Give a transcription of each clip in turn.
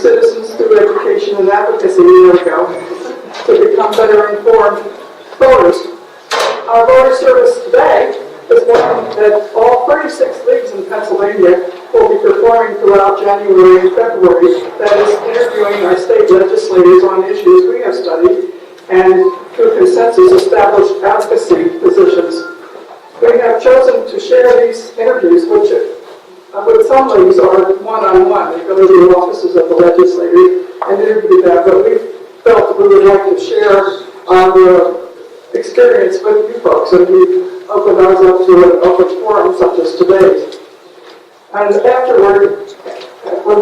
citizens through education and advocacy a year ago to become better informed voters. Our voter service today is one that all 36 leagues in Pennsylvania will be performing throughout January and February. That is interviewing our state legislators on issues we have studied and through consensus established advocacy positions. We have chosen to share these interviews, which with some leagues are one-on-one. They go to the offices of the legislator and interview them, but we felt we would like to share our experience with you folks, and we opened ours up to an open forum such as today's. And afterward, when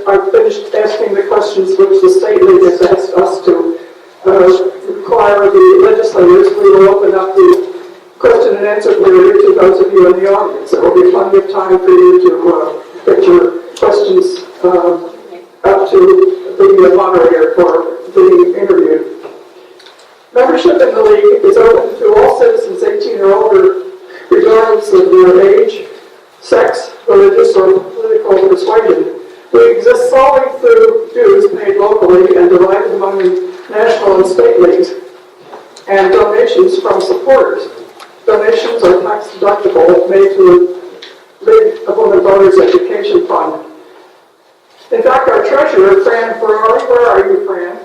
I finished asking the questions which the state league has asked us to require the legislators, we will open up the question and answer period to those of you in the audience. There will be plenty of time for you to get your questions up to the moderator for the interview. Membership in the league is open to all citizens 18 or older, regardless of their age, sex, religious, or political persuasion. We exist solely through dues paid locally and divided among the national and state leagues, and donations from supporters. Donations are tax deductible, made to the League of Women Voters Education Fund. In fact, our treasurer, Fran Ferrari, where are you, Fran?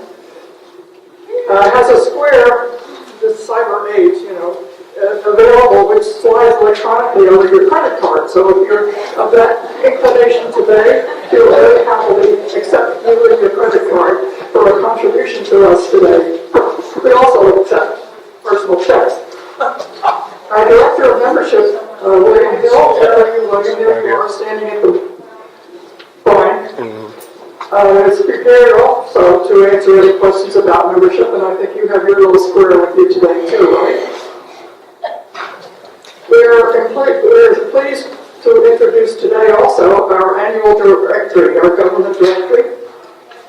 Has a square, this cyber age, available, which slides electronically over your credit card. So if you're of that inclination today, you'll very happily accept you and your credit card for a contribution to us today. We also accept personal checks. Our Director of Membership, William Hill, William Hill, you are standing at the line, is prepared also to answer any questions about membership, and I think you have your little square with you today too, right? We're pleased to introduce today also our annual directory, our government directory.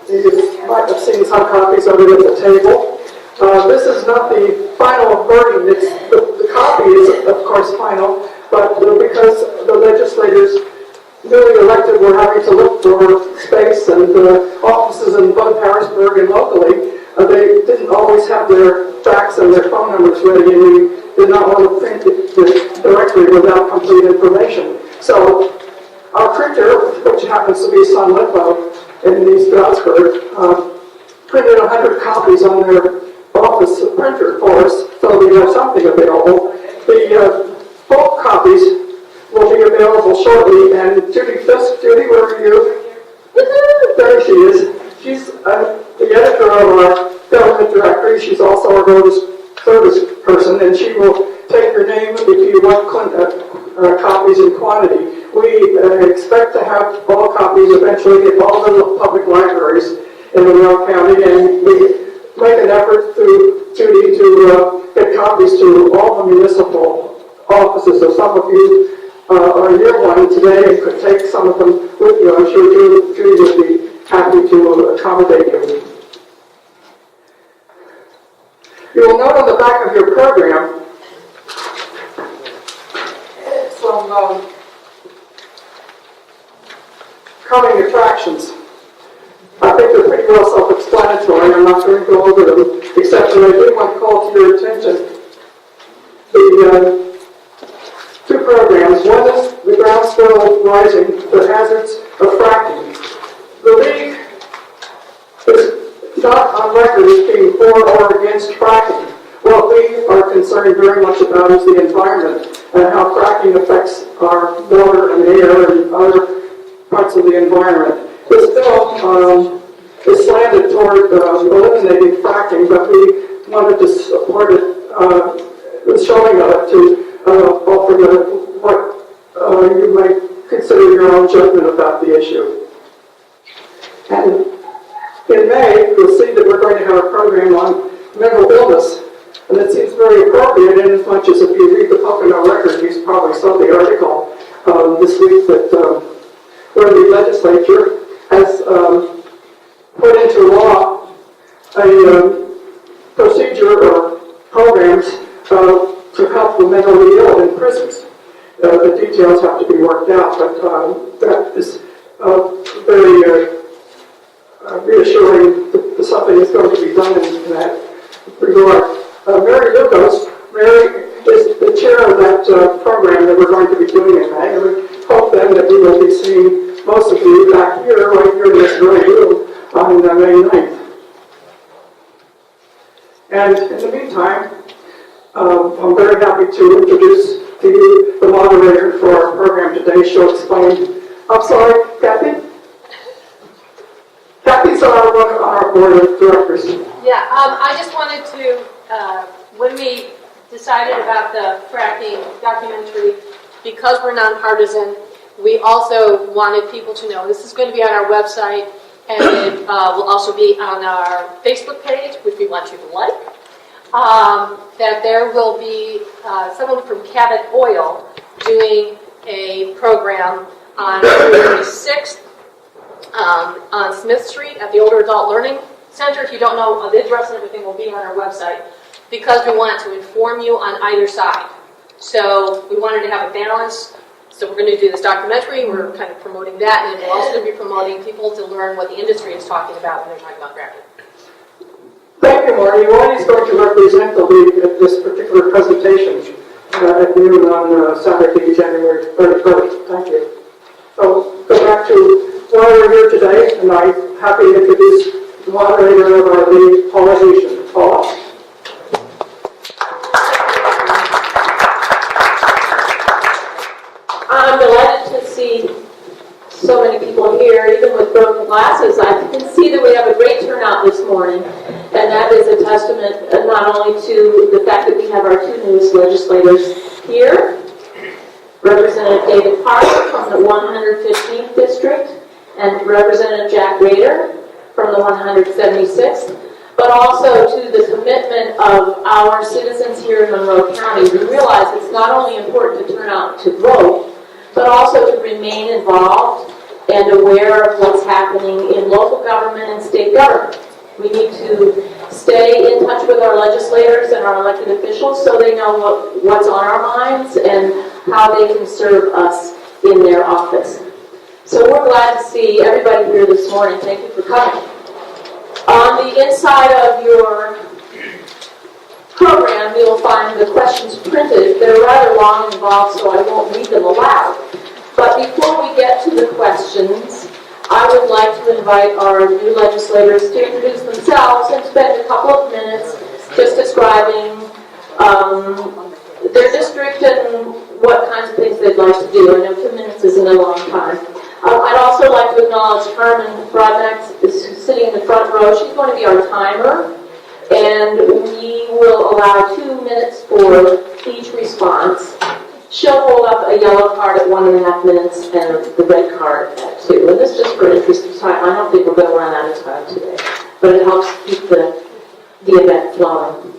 You might have seen some copies of it at the table. This is not the final version. The copy is, of course, final, but because the legislators newly elected were having to look for space and offices in both Harrisburg and locally, they didn't always have their fax and their phone numbers ready, and we did not want to print the directory without complete information. So our printer, which happens to be Sun Lipo in East Stroudsburg, printed 100 copies on their office printer for us, so we have something available. The bulk copies will be available shortly, and Judy Fisk, Judy, where are you? There she is. She's the editor of our government directory. She's also our voter service person, and she will take your name if you want copies in quantity. We expect to have all copies eventually at all the public libraries in Monroe County, and we make an effort through Judy to get copies to all the municipal offices. So some of you are near one today and could take some of them with you. I'm sure Judy would be happy to accommodate you. You will note on the back of your program some coming attractions. I think they're pretty well self-explanatory. I'm not going to go over them, except that I do want to call to your attention the two programs. One is the groundswell rising, the hazards of fracking. The league is not on record as being for or against fracking. What we are concerned very much about is the environment and how fracking affects our water and air and other parts of the environment. This bill is slanted toward eliminating fracking, but we wanted to support it, the showing of it, to offer what you might consider your own judgment about the issue. And in May, you'll see that we're going to have a program on mental illness, and it seems very appropriate in as much as if you read the Pocono Record, you probably saw the article this week that where the legislature has put into law a procedure or programs to help the mentally ill in prisons. The details have to be worked out, but that is very reassuring that something is going to be done in that regard. Mary Lucas, Mary is the chair of that program that we're going to be doing in May, and we hope then that we will be seeing most of you back here, right here in this very room, on May 9th. And in the meantime, I'm very happy to introduce to you the moderator for our program today. She'll explain. I'm sorry, Kathy? Kathy's on our board of directors. Yeah, I just wanted to, when we decided about the fracking documentary, because we're nonpartisan, we also wanted people to know this is going to be on our website, and it will also be on our Facebook page, which we want you to like. That there will be someone from Cabot Oil doing a program on February 6th on Smith Street at the Older Adult Learning Center. If you don't know, the address and everything will be on our website, because we want to inform you on either side. So we wanted to have a balance. So we're going to do this documentary. We're kind of promoting that, and we're also going to be promoting people to learn what the industry is talking about when they're talking about fracking. Thank you, Marty. Marty's going to represent the league at this particular presentation at noon on Saturday, January 31st. Thank you. So go back to why we're here today, and I'm happy to introduce the moderator of our league, Paula Haitian. Paula? I'm delighted to see so many people here, even with broken glasses. I can see that we have a great turnout this morning, and that is a testament not only to the fact that we have our two newest legislators here, Representative David Parker from the 115th District, and Representative Jack Rader from the 176th, but also to the commitment of our citizens here in Monroe County. We realize it's not only important to turn out to vote, but also to remain involved and aware of what's happening in local government and state government. We need to stay in touch with our legislators and our elected officials so they know what's on our minds and how they can serve us in their office. So we're glad to see everybody here this morning. Thank you for coming. On the inside of your program, you'll find the questions printed. They're rather long and involved, so I won't read them aloud. But before we get to the questions, I would like to invite our new legislators to introduce themselves and spend a couple of minutes just describing their district and what kinds of things they'd like to do. I know 2 minutes isn't a long time. I'd also like to acknowledge Carmen Broadnax, who's sitting in the front row. She's going to be our timer, and we will allow 2 minutes for each response. She'll hold up a yellow card at 1.5 minutes and the red card at 2. And this is just for interest of time. I don't think we're going to run out of time today, but it helps keep the event flowing.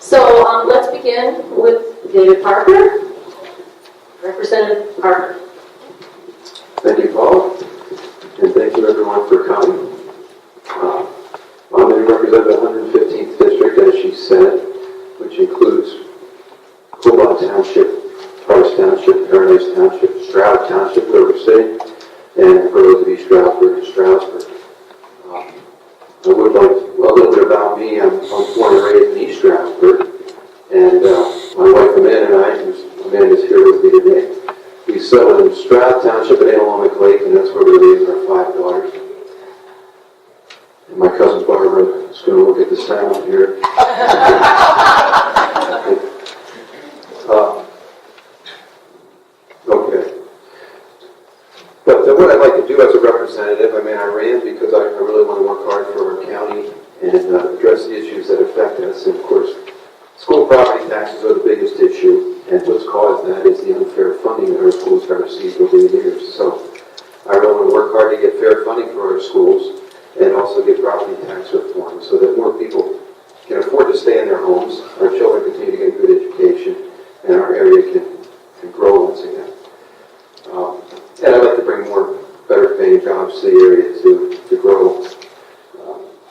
So let's begin with David Parker. Representative Parker. Thank you, Paul, and thank you everyone for coming. I'm going to represent the 115th District, as she said, which includes Hobart Township, Forest Township, Paradise Township, Stroud Township, where we're sitting, and for those of you Stroudsburg and Stroudsburg. I would like a little bit about me. I'm born and raised in East Stroudsburg, and my wife Amanda and I, Amanda's here with me today, we settled in Stroud Township at Antelope Lake, and that's where we raised our 5 daughters. And my cousin Barbara is going to look at the sound here. Okay. But what I'd like to do as a representative, I ran because I really want to work hard for our county and address the issues that affect us. And of course, school property taxes are the biggest issue, and what's caused that is the unfair funding that our schools have received over the years. So I really want to work hard to get fair funding for our schools and also get property tax reform so that more people can afford to stay in their homes, our children continue to get good education, and our area can grow once again. And I'd like to bring more better paying jobs to the area to grow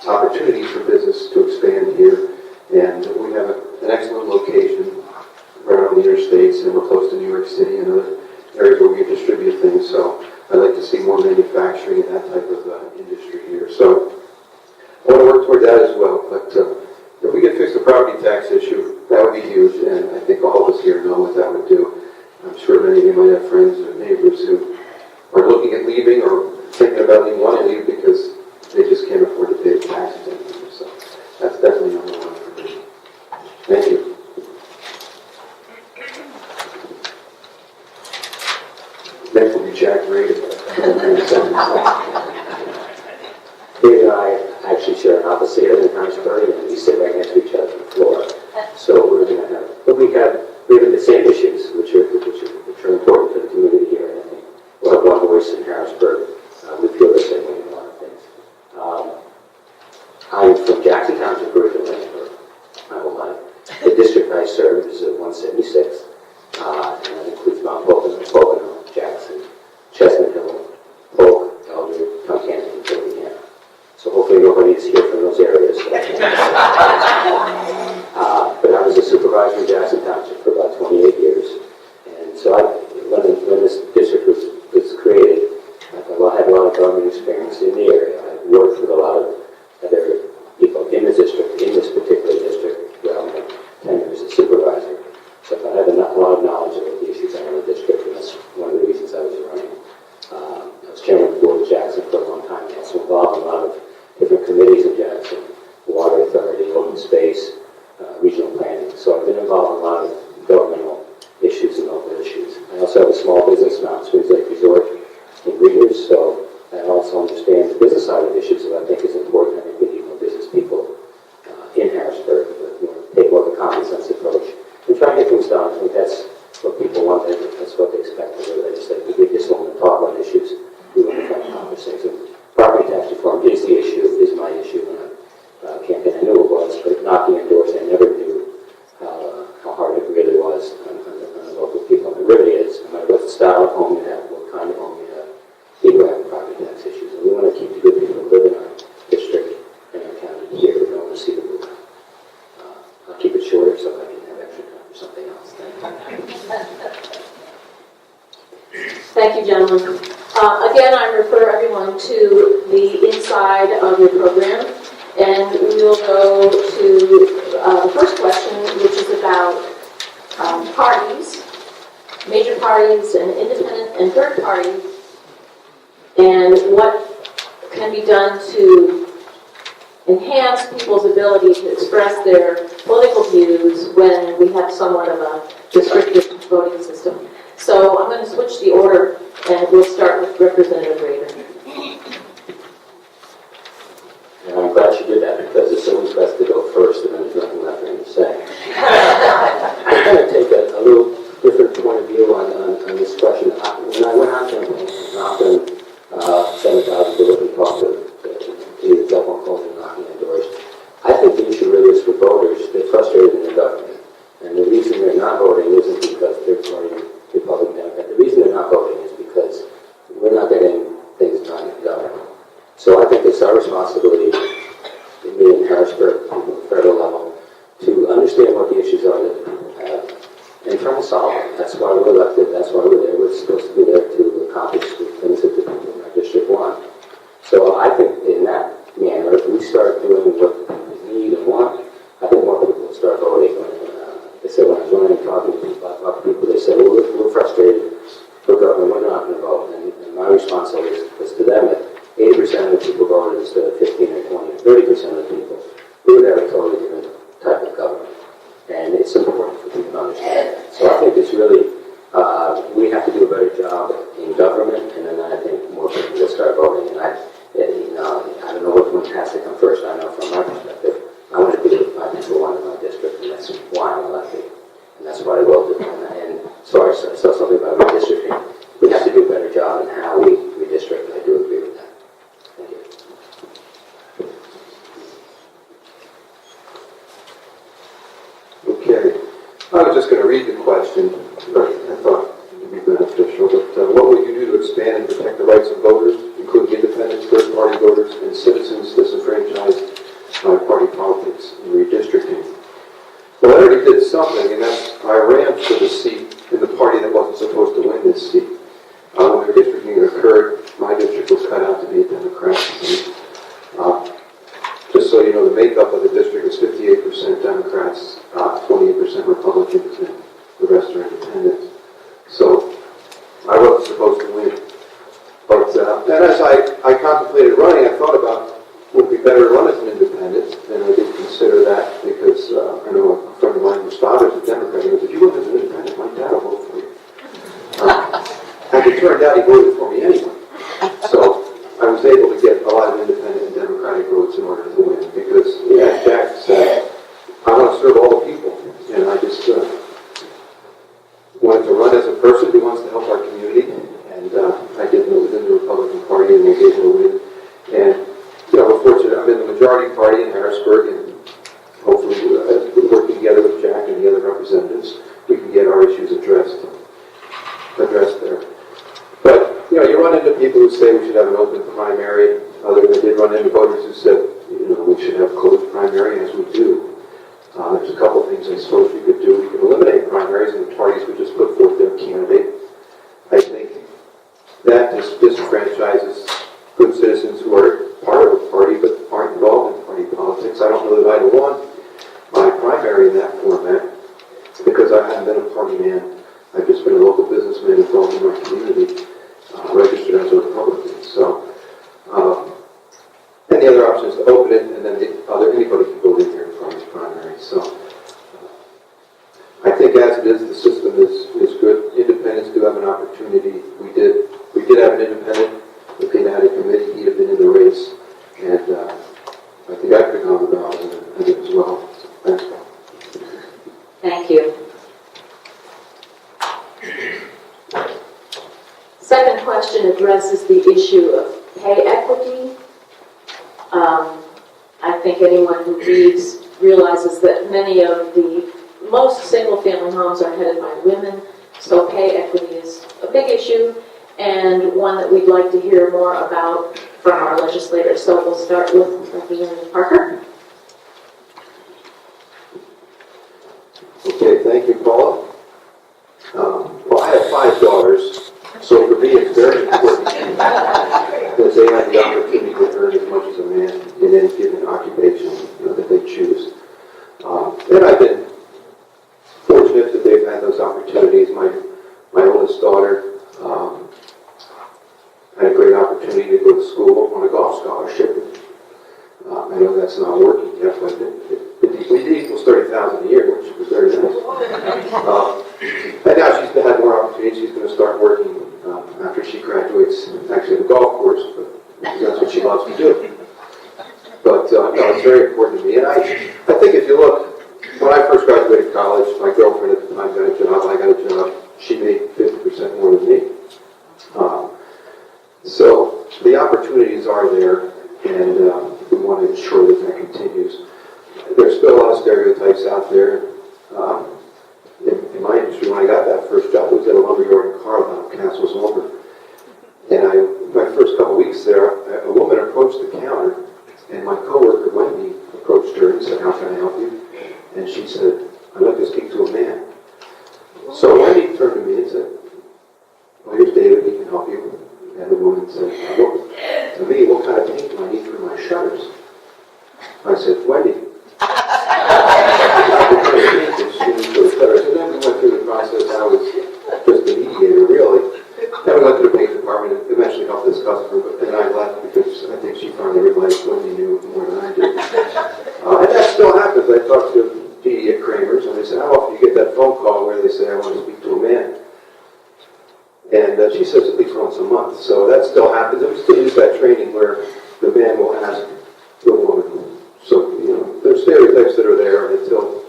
opportunities for business to expand here. And we have an excellent location right on the interstates, and we're close to New York City and other areas where we can distribute things. So I'd like to see more manufacturing and that type of industry here. So property tax issue, that would be huge, and I think all of us here know what that would do. I'm sure many of you might have friends or neighbors who are looking at leaving or thinking about they want to leave because they just can't afford to pay the taxes anymore. So that's definitely number one for me. Thank you. Next will be Jack Rader. David and I actually share an office here in Harrisburg, and we sit right next to each other on the floor. So we're going to have, but we have the same issues, which are important for the community here. And I think we'll have one voice in Harrisburg. We feel the same way in a lot of things. I'm from Jackson Township originally, for my whole life. The district I serve is at 176, and that includes Mount Pocono, Jackson, Chestnut Hill, Polk, Eldred, Tunkhannock, and Tillingham. So hopefully nobody is here from those areas. But I was a supervisor in Jackson Township for about 28 years. And so when this district was created, I had a lot of government experience in the area. I worked with a lot of other people in the district, in this particular district, throughout my 10 years as supervisor. So I had a lot of knowledge of the issues in the district, and that's one of the reasons I was running. I was chairman of the board of Jackson for a long time. I was involved in a lot of different committees in Jackson, the Water Authority, Open Space, regional planning. So I've been involved in a lot of governmental issues and local issues. I also have a small business, Mountain Springs Lake Resort in Readers, so I also understand the business side of issues that I think is important. I think we need more business people in Harrisburg, but, take more of a common sense approach and try to get things done. I think that's what people want, that's what they expect of the legislature. We just want to talk about issues, we want to try to accomplish things. And property tax reform is the issue, is my issue, and I campaign. I knew it was, but not being endorsed, I never knew how hard it really was on the local people. And it really is, no matter what style of home you have, what kind of home you have, people have property tax issues. And we want to keep the good people who live in our district and our county here. We don't want to see the move. I'll keep it shorter so I can have extra time for something else. Thank you, gentlemen. Again, I refer everyone to the inside of your program, and we will go to the first question, which is about parties, major parties and independent and third parties, and what can be done to enhance people's ability to express their political views when we have somewhat of a restricted voting system. So I'm going to switch the order, and we'll start with Representative Rader. And I'm glad you did that, because it's so best to go first and then there's nothing left for him to say. I'm going to take a little different point of view on this question. When I went out campaigning, knocking 7,000 people and talked to the telephone calls and knocking on doors, I think the issue really is for voters. They're frustrated in the government. And the reason they're not voting isn't because they're voting Republican, Democrat. The reason they're not voting is because we're not getting things done in government. So I think it's our responsibility, in Harrisburg, on the federal level, to understand what the issues are that people have and try to solve them. That's why we're elected. That's why we're there. We're supposed to be there to accomplish the things that the people in our district want. So I think in that manner, if we start doing what people need and want, I think more people will start voting. They said when I was running and talking to people, they said, well, we're frustrated for government, we're not going to vote. And my response was to them that 80% of the people voted instead of 15 or 20 or 30% of the people. We would have a totally different type of government. And it's important for people to understand that. So I think it's really, we have to do a better job in government, and then I think more people will start voting. And I don't know which one has to come first. I know from my perspective, I want to be with my people want in my district, and that's why I'm elected. And that's what I will do. And so I saw something about redistricting. We have to do a better job in how we redistrict. I do agree with that. Thank you. Okay. I was just going to read the question, but I thought it would be beneficial. But what will you do to expand and protect the rights of voters, including independent, third-party voters, and citizens disenfranchised by party politics and redistricting? Well, I already did something, and that's I ran for the seat in the party that wasn't supposed to win this seat. When redistricting occurred, my district was cut out to be a Democrat seat. Just so you know, the makeup of the district is 58% Democrat primary, other than I did run into voters who said, we should have closed primary, as we do. There's a couple things I suppose you could do. You could eliminate primaries and the parties would just put forth their candidate. I think that disenfranchises good citizens who are part of a party but aren't involved in party politics. I don't know that I'd want my primary in that format because I haven't been a party man. I've just been a local businessman involved in my community, registered as a Republican. So, and the other option is to open it, and then anybody can vote in here from the primary. So, I think as it is, the system is good. Independents do have an opportunity. We did have an independent. If he'd had a committee, he'd have been in the race, and I think I'd been on the ballot and it as well. So, thanks, Paul. Thank you. Second question addresses the issue of pay equity. I think anyone who reads realizes that most single-family homes are headed by women, so pay equity is a big issue and one that we'd like to hear more about from our legislators. So we'll start with Representative Parker. Okay, thank you, Paula. Well, I have 5 daughters, so for me it's very important that they have the opportunity to earn as much as a man in any given occupation that they choose. And I've been fortunate that they've had those opportunities. My oldest daughter had a great opportunity to go to school on a golf scholarship. I know that's not working yet, but it equals $30,000 a year, which was very nice. And now she's had more opportunities. She's going to start working after she graduates, actually at the golf course, but that's what she loves to do. But no, it's very important to me. And I think if you look, when I first graduated college, my girlfriend at the time got a job, I got a job. She made 50% more than me. So the opportunities are there, and we want to ensure that that continues. There's still a lot of stereotypes out there. In my industry, when I got that first job, it was at a lumber yard in Carlisle, Castle's Lumber. And my first couple of weeks there, a woman approached the counter, and my coworker Wendy approached her and said, "How can I help you?" And she said, "I'd like to speak to a man." So Wendy turned to me and said, "Well, here's David, he can help you." And the woman said, "To me, what kind of paint do I need for my shutters?" I said, "Wendy." And then we went through the process. I was just the mediator, really. Then we went to the paint department and eventually helped this customer, but then I left because I think she finally realized Wendy knew more than I did. And that still happens. I talked to Dee at Kramer's, and they said, "How often do you get that phone call where they say, I want to speak to a man?" And she says at least once a month. So that still happens. And we still use that training where the man will ask the woman. So, there's stereotypes that are there, and until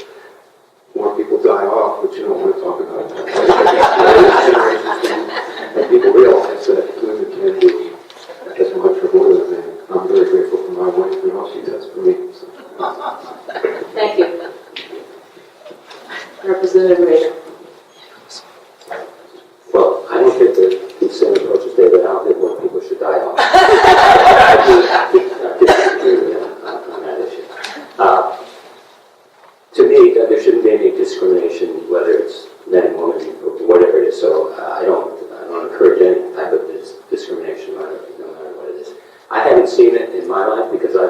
more people die off, which you don't want to talk about. And people realize that women can do as much or more than men. I'm very grateful for my wife and all she does for me. So. Thank you. Representative Rader. Well, I don't think that the same approach is David. I don't think more people should die off. I disagree with him on that issue. To me, there shouldn't be any discrimination, whether it's men and women or whatever it is. So I don't encourage any type of discrimination, no matter what it is. I haven't seen it in my life because I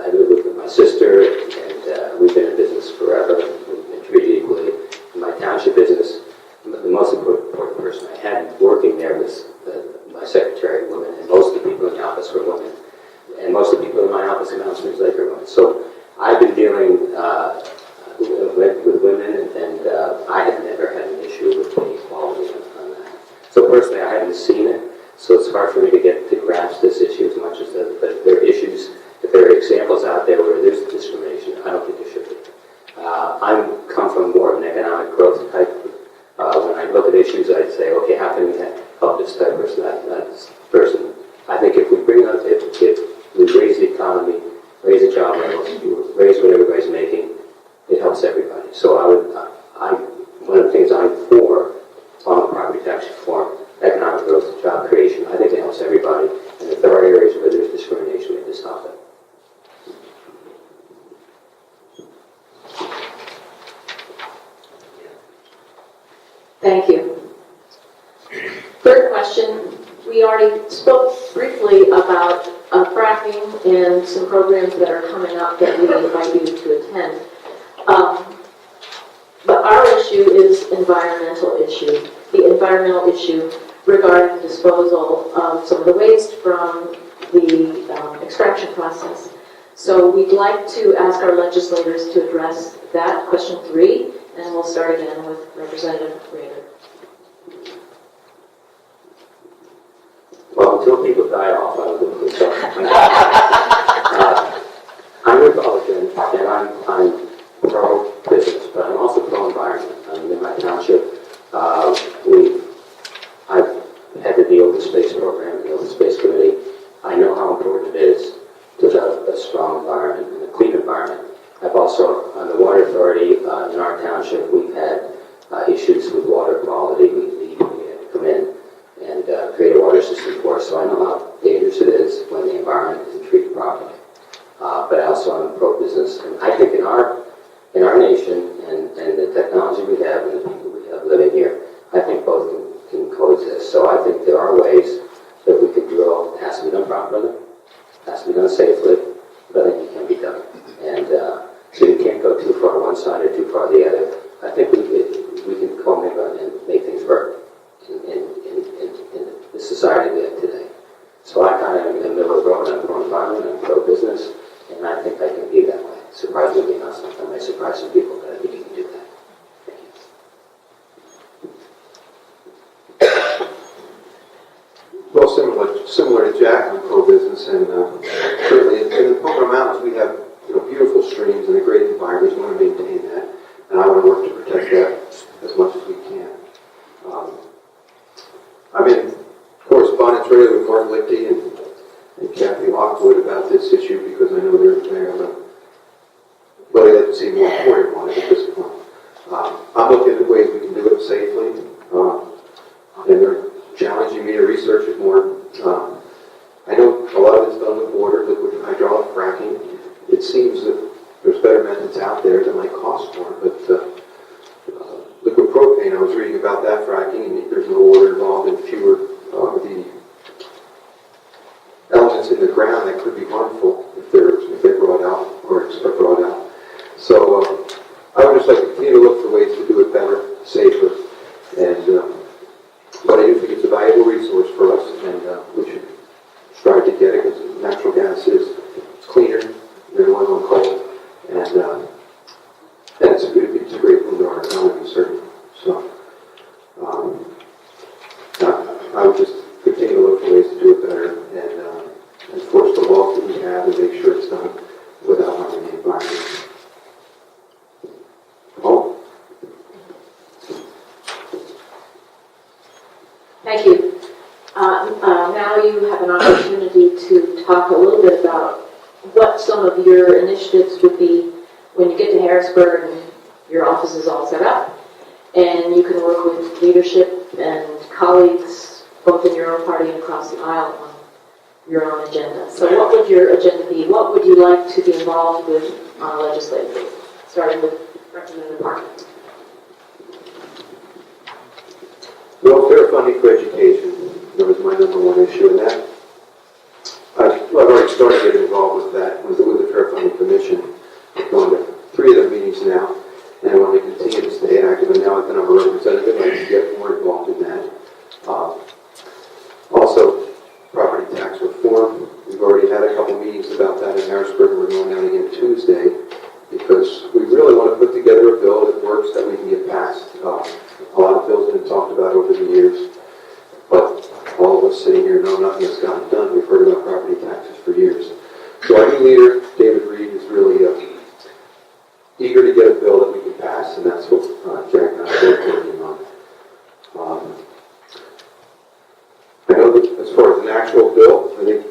live with my sister, and we've been in business forever. We've been treated equally. In my township business, the most important person I had working there was my secretary, woman, and most of the people in the office were women. And most of the people in my office in Mount Springs Lake are women. So I've been dealing with women, and I have never had an issue with equality on that. So personally, I haven't seen it, so it's hard for me to grasp this issue as much as that. But if there are issues, if there are examples out there where there's discrimination, I don't think there should be. I come from more of an economic growth type. When I look at issues, I'd say, okay, how can we help this type of person, that person? I think if we raise the economy, raise the job levels, raise what everybody's making, it helps everybody. So one of the things I'm for on the property tax reform, economic growth, job creation, I think it helps everybody. And if there are areas Thank you. Third question, we already spoke briefly about fracking and some programs that are coming up that we invite you to attend. But our issue is environmental issue. The environmental issue regarding disposal of some of the waste from the extraction process. So we'd like to ask our legislators to address that, question 3, and we'll start again with Representative Rader. Well, until people die off, I would look for I'm a Republican, and I'm pro-business, but I'm also pro-environment. I mean, in my township, I've had the open space program, the open space committee. I know how important it is to have a strong environment and a clean environment. I've also, on the water authority in our township, we've had issues with water quality. We had to come in and create a water system for us, so I know how dangerous it is when the environment isn't treated properly. But I also am pro-business, and I think in our nation and the technology we have and the people we have living here, I think both can coexist. So I think there are ways that we could drill. It has to be done properly, it has to be done safely, but I think it can be done. And so you can't go too far one side or too far the other. I think we can co-mingle and make things work in the society we have today. So I kind of am in the middle of the road. I'm pro-environment, I'm pro-business, and I think I can be that way. Surprisingly enough, I may surprise some people, but I think you can do that. Thank you. Well, similar to Jack, I'm pro-business, and certainly in the Pocono Mountains we have beautiful streams and a great environment. We want to maintain that, and I want to work to protect that as much as we can. I'm in correspondence really with Mark Lichty and Kathy Lockwood about this issue because I know they're but I'd like to see more reporting on it at this point. I'm looking at ways we can do it safely, and they're challenging me to research it more. I know a lot of it's done with water, liquid hydraulic fracking. It seems that there's better methods out there that might cost more, but liquid propane, I was reading about that fracking, and there's no water involved and fewer of the elements in the ground that could be harmful if they're brought out or are brought out. So I would just like to continue to look for ways to do it better, safer, and but I do think it's a valuable resource for us, and we should strive to get it because natural gas is cleaner than oil and coal, and it's a great boon to our economy, certainly. So I would just continue to look for ways to do it better and enforce the laws that we have and make sure it's done without harming the environment. Oh. Thank you. Now you have an opportunity to talk a little bit about what some of your initiatives would be when you get to Harrisburg and your office is all set up, and you can work with leadership and colleagues both in your own party and across the aisle on your own agenda. So what would your agenda be? What would you like to be involved with on a legislative basis? Starting with Representative Parker. Welfare funding for education was my number one issue, and that I've already started getting involved with that with the Fair Funding Commission. I've gone to 3 of their meetings now, and I want to continue to stay active. And now that I'm a representative, I'd like to get more involved in that. Also, property tax reform. We've already had a couple meetings about that in Harrisburg. We're going out again Tuesday because we really want to put together a bill that works, that we can get passed. A lot of bills have been talked about over the years, but all of us sitting here know nothing has gotten done. We've heard about property taxes for years. So our new leader, David Reed, is really eager to get a bill that we can pass, and that's what Jack and I are working on. I know that as far as an actual bill, I think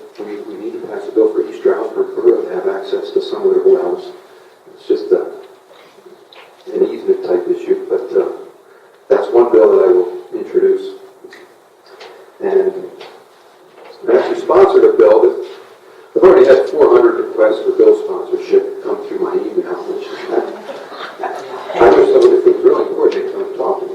we need to pass a bill for East Stroudsburg to have access to some of their wells. It's just an easement type issue, but that's one bill that I will introduce. And I actually sponsored a bill that I've already had 400 requests for bill sponsorship come through my email, which I wish someone, if it was really important, they'd come and talk to me.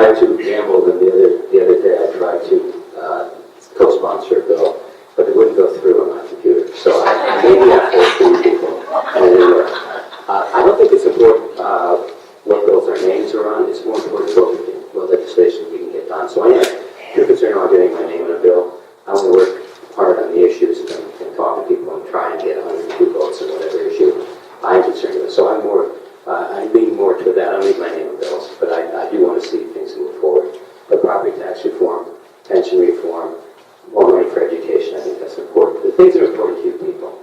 I too gambled, and the other day I tried to co-sponsor a bill, but it wouldn't go through on my computer. So maybe I forced people. I don't think it's important what bills our names are on. It's more important what legislation we can get done. So I am too concerned about getting my name in a bill. I want to work hard on the issues and talk to people and try and get 102 votes on whatever issue I'm concerned with. So I lean more to that. I don't need my name in bills, but I do want to see things move forward. The property tax reform, pension reform, more money for education, I think that's important. The things that are important to you people.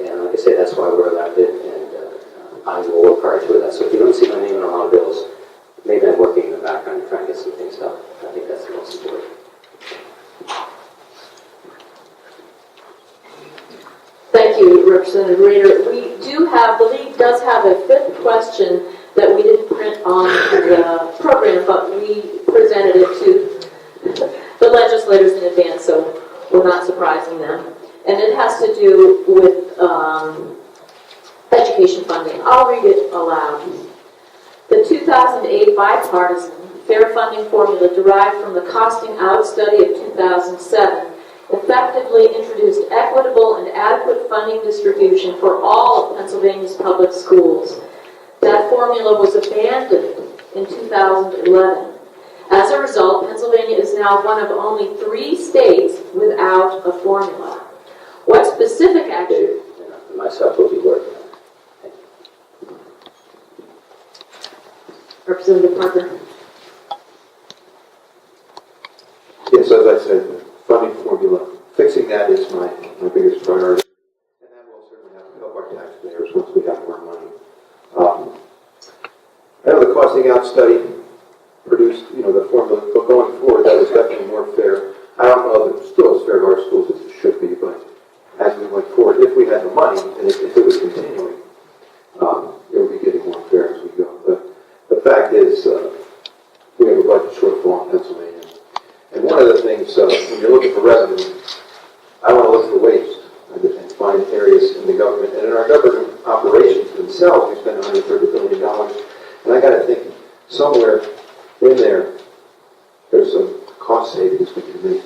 And like I say, that's why we're elected, and I will work hard to that. So if you don't see my name in a lot of bills, maybe I'm working in the background to try and get some things done. I think that's the most important. Thank you, Representative Rader. The league does have a fifth question that we didn't print on the program, but we presented it to the legislators in advance, so we're not surprising them. And it has to do with education funding. I'll read it aloud. The 2008 bipartisan fair funding formula derived from the costing out study of 2007 effectively introduced equitable and adequate funding distribution for all of Pennsylvania's public schools. That formula was abandoned in 2011. As a result, Pennsylvania is now one of only 3 states without a formula. What specific action? And myself will be working on it. Representative Parker. Yes, as I said, funding formula, fixing that is my biggest priority. And that will certainly have to help our taxpayers once we have more money. I know the costing out study produced, the formula, but going forward, that was definitely more fair. I don't know if it's still as fair to our schools as it should be, but as we went forward, if we had the money, and if it was continuing, it would be getting more fair as we go. But the fact is, we have a budget shortfall in Pennsylvania. And one of the things, when you're looking for revenue, I want to look for waste and find areas in the government. And in our government operations themselves, we spend $130 billion. And I got to think, somewhere in there, there's some cost savings we can make.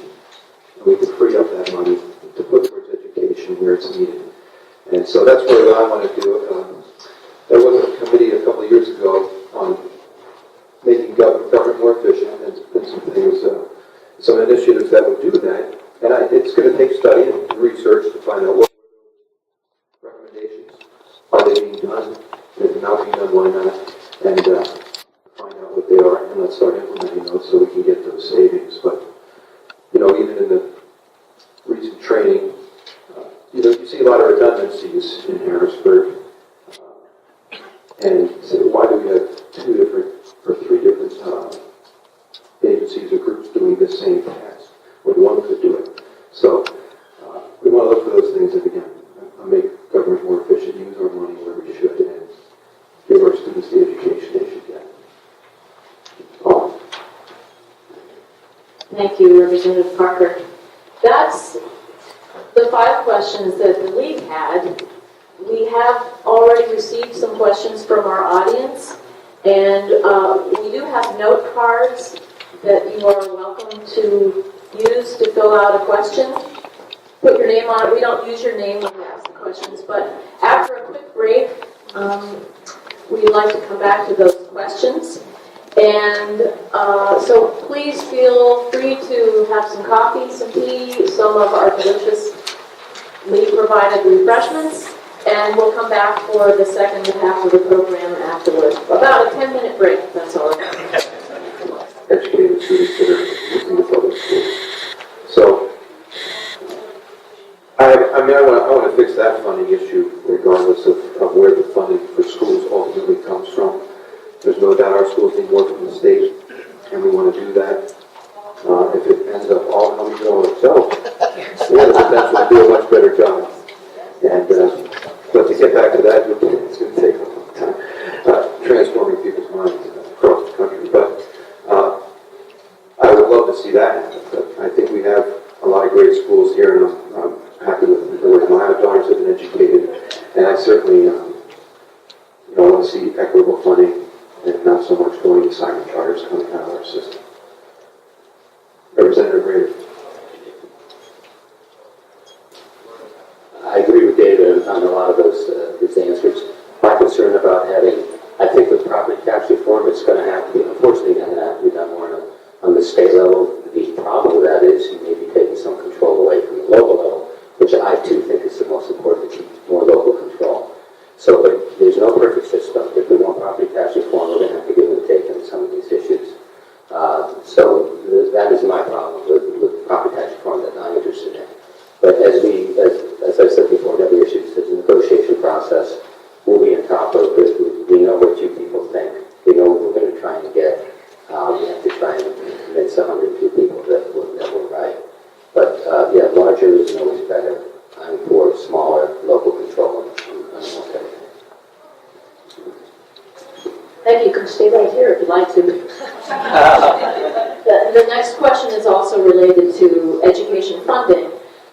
And we can free up that money to put towards education where it's needed. And so that's what I want to do. There was a committee a couple of years ago on making government more efficient, and some things, some initiatives that would do that. And it's going to take study and research to find out what recommendations are they being done, and if they're not being done, why not, and find out what they are, and let's start implementing those so we can get those savings. But, even in the recent training, you see a lot of redundancies in Harrisburg, and so why do we have 2 different or 3 different agencies or groups doing the same task when one could do it? So we want to look for those things and again, make government more efficient, use our money where we should, and give our students the education they should get. Thank you, Representative Parker. That's the 5 questions that the league had. We have already received some questions from our audience, and we do have note cards that you are welcome to use to fill out a question. Put your name on it. We don't use your name when we ask the questions, but after a quick break, we'd like to come back to those questions. And so please feel free to have some coffee, some tea, some of our delicious league-provided refreshments, and we'll come back for the second half of the program afterward. About a 10-minute break, that's all right. Educated students that are in the public schools. So, I want to fix that funding issue regardless of where the funding for schools ultimately comes from. There's no doubt our schools need more from the state, and we want to do that. If it ends up all coming to itself, we have the potential to do a much better job. And but to get back to that, it's going to take a long time, transforming people's minds across the country. But I would love to see that happen. But I think we have a lot of great schools here, and I'm happy with the way my daughters have been educated. And I certainly want to see equitable funding and not so much going to Simon charters coming out of our system. Representative Rader. I agree with David on a lot of his answers. My concern about I think with property tax reform, it's going to have to be, unfortunately, going to have to be done more on the state level. The problem with that is you may be taking some control away from the local level, which I too think is the most important, to keep more local control. So, but there's no perfect system. If we want property tax reform, we're going to have to give and take on some of these issues. So that is my problem with property tax reform that I'm interested in. But as I said before, other issues, there's a negotiation process. We'll be on top of it. We know what you people think. We know what we're going to try and get. We have to try and convince 102 people that we're right. But yeah, larger is always better. I'm for smaller local control on almost everything. Thank you. You can stay right here if you'd like to. The next question is also related to education funding,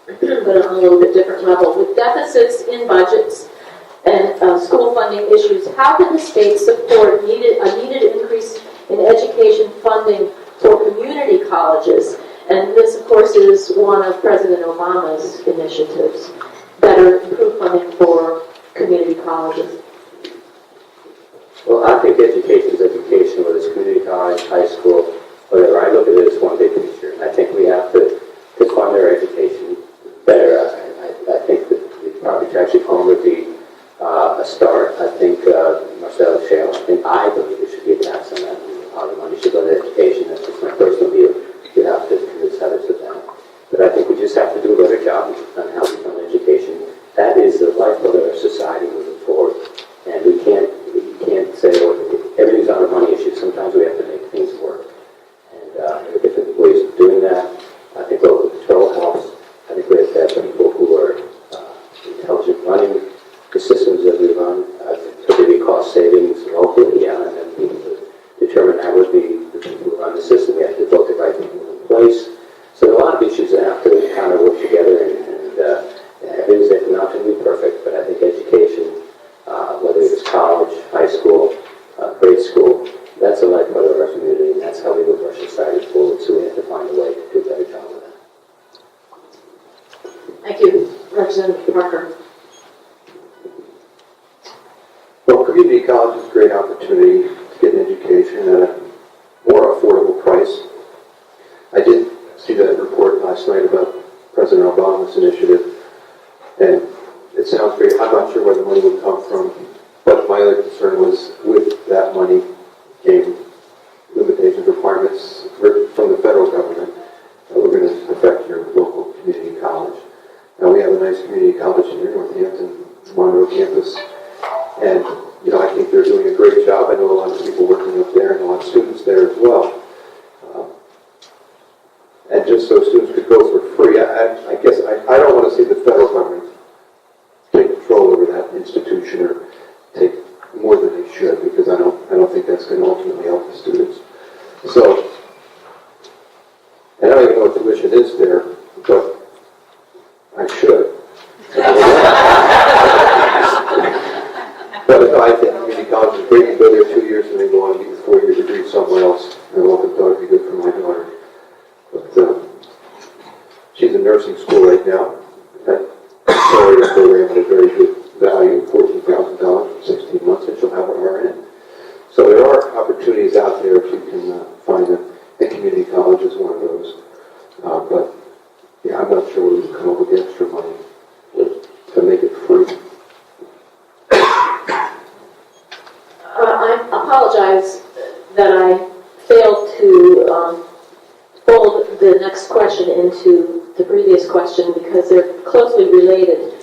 but on a little bit different level. With deficits in budgets and school funding issues, how can the state support a needed increase in education funding for community colleges? And this, of course, is one of President Obama's initiatives, better improved funding for community colleges. Well, I think education is education, whether it's community college, high school, whatever. I look at it as one big picture. And I think we have to fund their education better. I think that the property tax reform would be a start. I think Marcel Shale, I believe there should be a tax on that. All the money should go to education. That's just my personal view. You have to convince others of that. But I think we just have to do a better job on how we fund education. That is the lifeblood of our society moving forward. And we can't say, oh, everything's on a money issue. Sometimes we have to make things work. And there are different ways of doing that. I think local control helps. I think we have to have people who are intelligent running the systems that we run. Could there be cost savings locally? Yeah, and then people to determine that would be the people who run the system. We have to vote the right people in place. So there are a lot of issues that have to kind of work together, and everything's not going to be perfect, but I think education, whether it's college, high school, grade school, that's a lifeblood of our community, and that's how we move our society forward, so we have to find a way to do a better job with that. Thank you. Representative Parker. Well, community college is a great opportunity to get an education at a more affordable price. I did see that report last night about President Obama's initiative, and it sounds great. I'm not sure where the money would come from, but my other concern was with that money came limitations, requirements from the federal government that were going to affect your local community college. Now, we have a nice community college here, Northampton, Monroe campus, and I think they're doing a great job. I know a lot of people working up there and a lot of students there as well. And just so students could go for free, I guess I don't want to see the federal government take control over that institution or take more than they should, because I don't think that's going to ultimately help the students. So, and I don't even know what tuition is there, but I should. But no, I think community college is great. You go there 2 years and then go on and get a 4-year degree somewhere else. I welcome thought it'd be good for my daughter. But she's in nursing school right now. That accelerated program at a very good value, $14,000 for 16 months, and she'll have an RN. So there are opportunities out there if you can find them. And community college is one of those. But yeah, I'm not sure where we can come up with the extra money to make it free. I apologize that I failed to fold the next question into the previous question because they're closely related.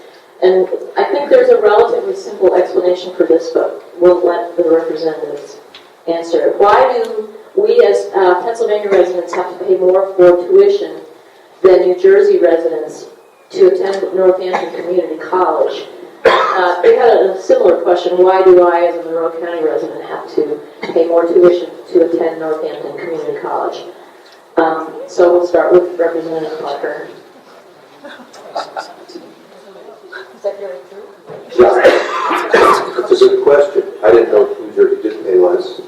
And I think there's a relatively simple explanation for this, but we'll let the representatives answer it. Why do we as Pennsylvania residents have to pay more for tuition than New Jersey residents to attend Northampton Community College? They had a similar question. Why do I, as a Monroe County resident, have to pay more tuition to attend Northampton Community College? So we'll start with Representative Parker. Is that very true? It's a good question. I didn't know New Jersey did pay less.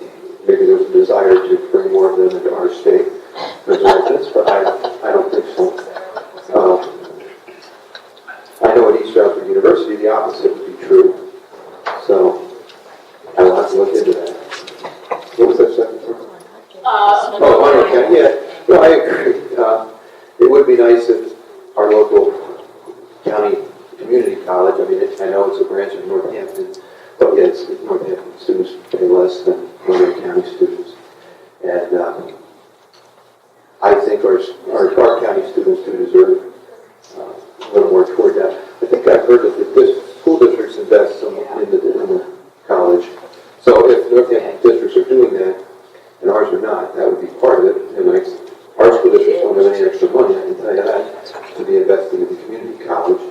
to look into that. What was that second part? Uh, Oh, Monroe County, yeah. No, I agree. It would be nice if our local county community college, I mean, I know it's a branch of Northampton, but yes, Northampton students pay less than Monroe County students. And I think our county students do deserve a little more toward that. I think I've heard that the school districts invest some in the college. So if Northampton districts are doing that, and ours are not, that would be part of it. And our school districts don't have any extra money, I can tell you that, to be investing in the community college.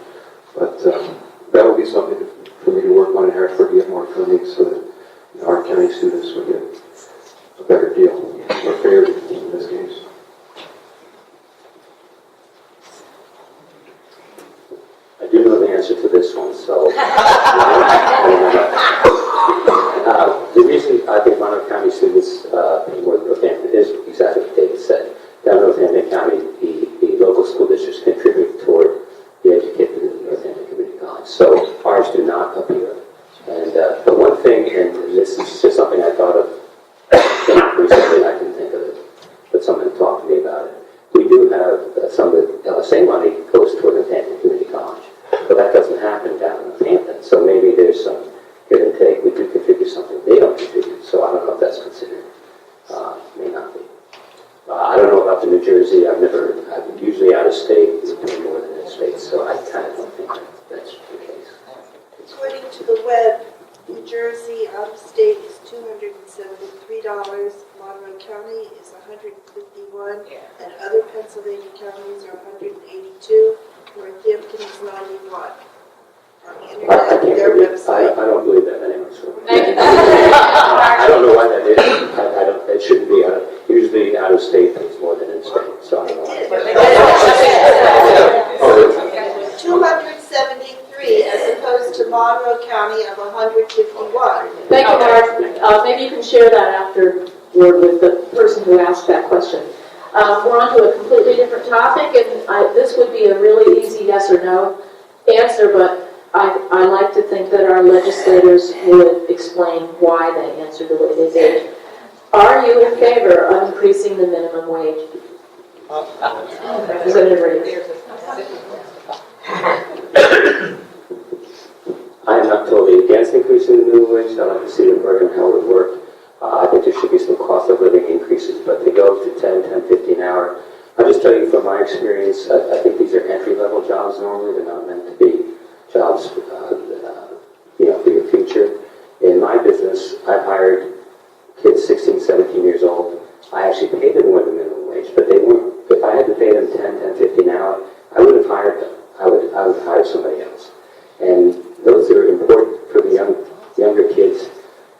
But that would be something for me to work on in Harrisburg to get more funding so that our county students would get a better deal, or fair deal in this case. I do know the answer to this one, so. The reason I think Monroe County students pay more than Northampton is exactly what David said. Down in Northampton County, the local school districts contribute toward the education of Northampton Community College. So ours do not up here. And but one thing, and this is just something I thought of recently, I didn't think of it, but someone talked to me about it. We do have some of the LSA money goes toward Northampton Community College, but that doesn't happen down in Northampton. So maybe there's some give and take. We do contribute something they don't contribute, so I don't know if that's considered. May not be. I don't know about the New Jersey. I'm usually out of state. We pay more than in state, so I kind of don't think that's the case. According to the web, New Jersey out of state is $273. Monroe County is $151, and other Pennsylvania counties are $182. Northampton is $91. On the I internet, can't their believe, website. I don't believe that anyway. So. Thank you. I don't know why that is. It shouldn't be. Usually out of state pays more than in state, so I don't know. Why. 273 as opposed to Monroe County of 151. Thank you, Mark. Maybe you can share that afterward with the person who asked that question. We're on to a completely different topic, and this would be a really easy yes or no answer, but I like to think that our legislators would explain why they answered the way they did. Are you in favor of increasing the minimum wage? Representative Rader. I am not totally against increasing the minimum wage. I'd like to see the program how it would work. I think there should be some cost of living increases, but to go to 10, 50 an hour, I'll just tell you from my experience, I think these are entry-level jobs normally. They're not meant to be jobs, for your future. In my business, I've hired kids 16, 17 years old. I actually paid them more than minimum wage, but they weren't. If I had to pay them 10, 50 an hour, I would have hired them. I would have hired somebody else. And those are important for the younger kids.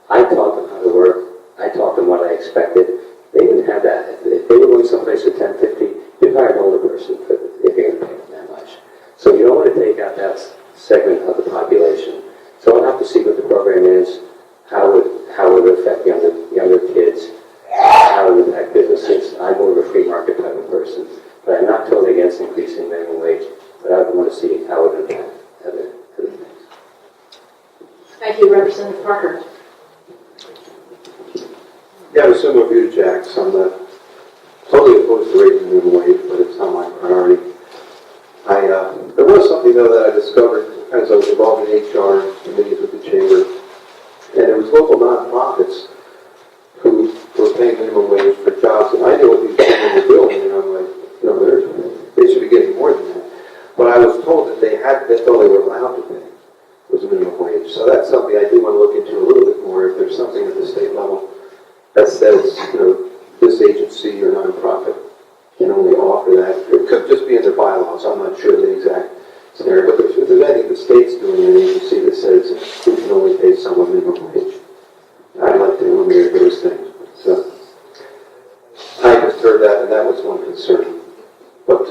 I taught them how to work. I taught them what I expected. They didn't have that. If they were going someplace for 10, 50, you'd hire an older person if you're going to pay them that much. So you don't want to take out that segment of the population. So I'll have to see what the program is, how it would affect younger kids, how it would affect businesses. I'm more of a free market type of person, but I'm not totally against increasing minimum wage, but I want to see how it would impact other things. Thank you, Representative Parker. Yeah, I have a similar view to Jack's. I'm not totally opposed to raising the minimum wage, but it's not my priority. There was something, though, that I discovered as I was involved in HR committees with the chamber, and there was local nonprofits who were paying minimum wage for jobs, and I knew what these people were doing, and I'm like, they should be getting more than that. But I was told that they thought they were allowed to pay was minimum wage. So that's something I do want to look into a little bit more. If there's something at the state level that says, this agency or nonprofit can only offer that. It could just be in their bylaws. I'm not sure the exact scenario. But if there's anything the state's doing an agency that says we can only pay someone minimum wage, I'd like to eliminate those things. So I just heard that, and that was one concern. But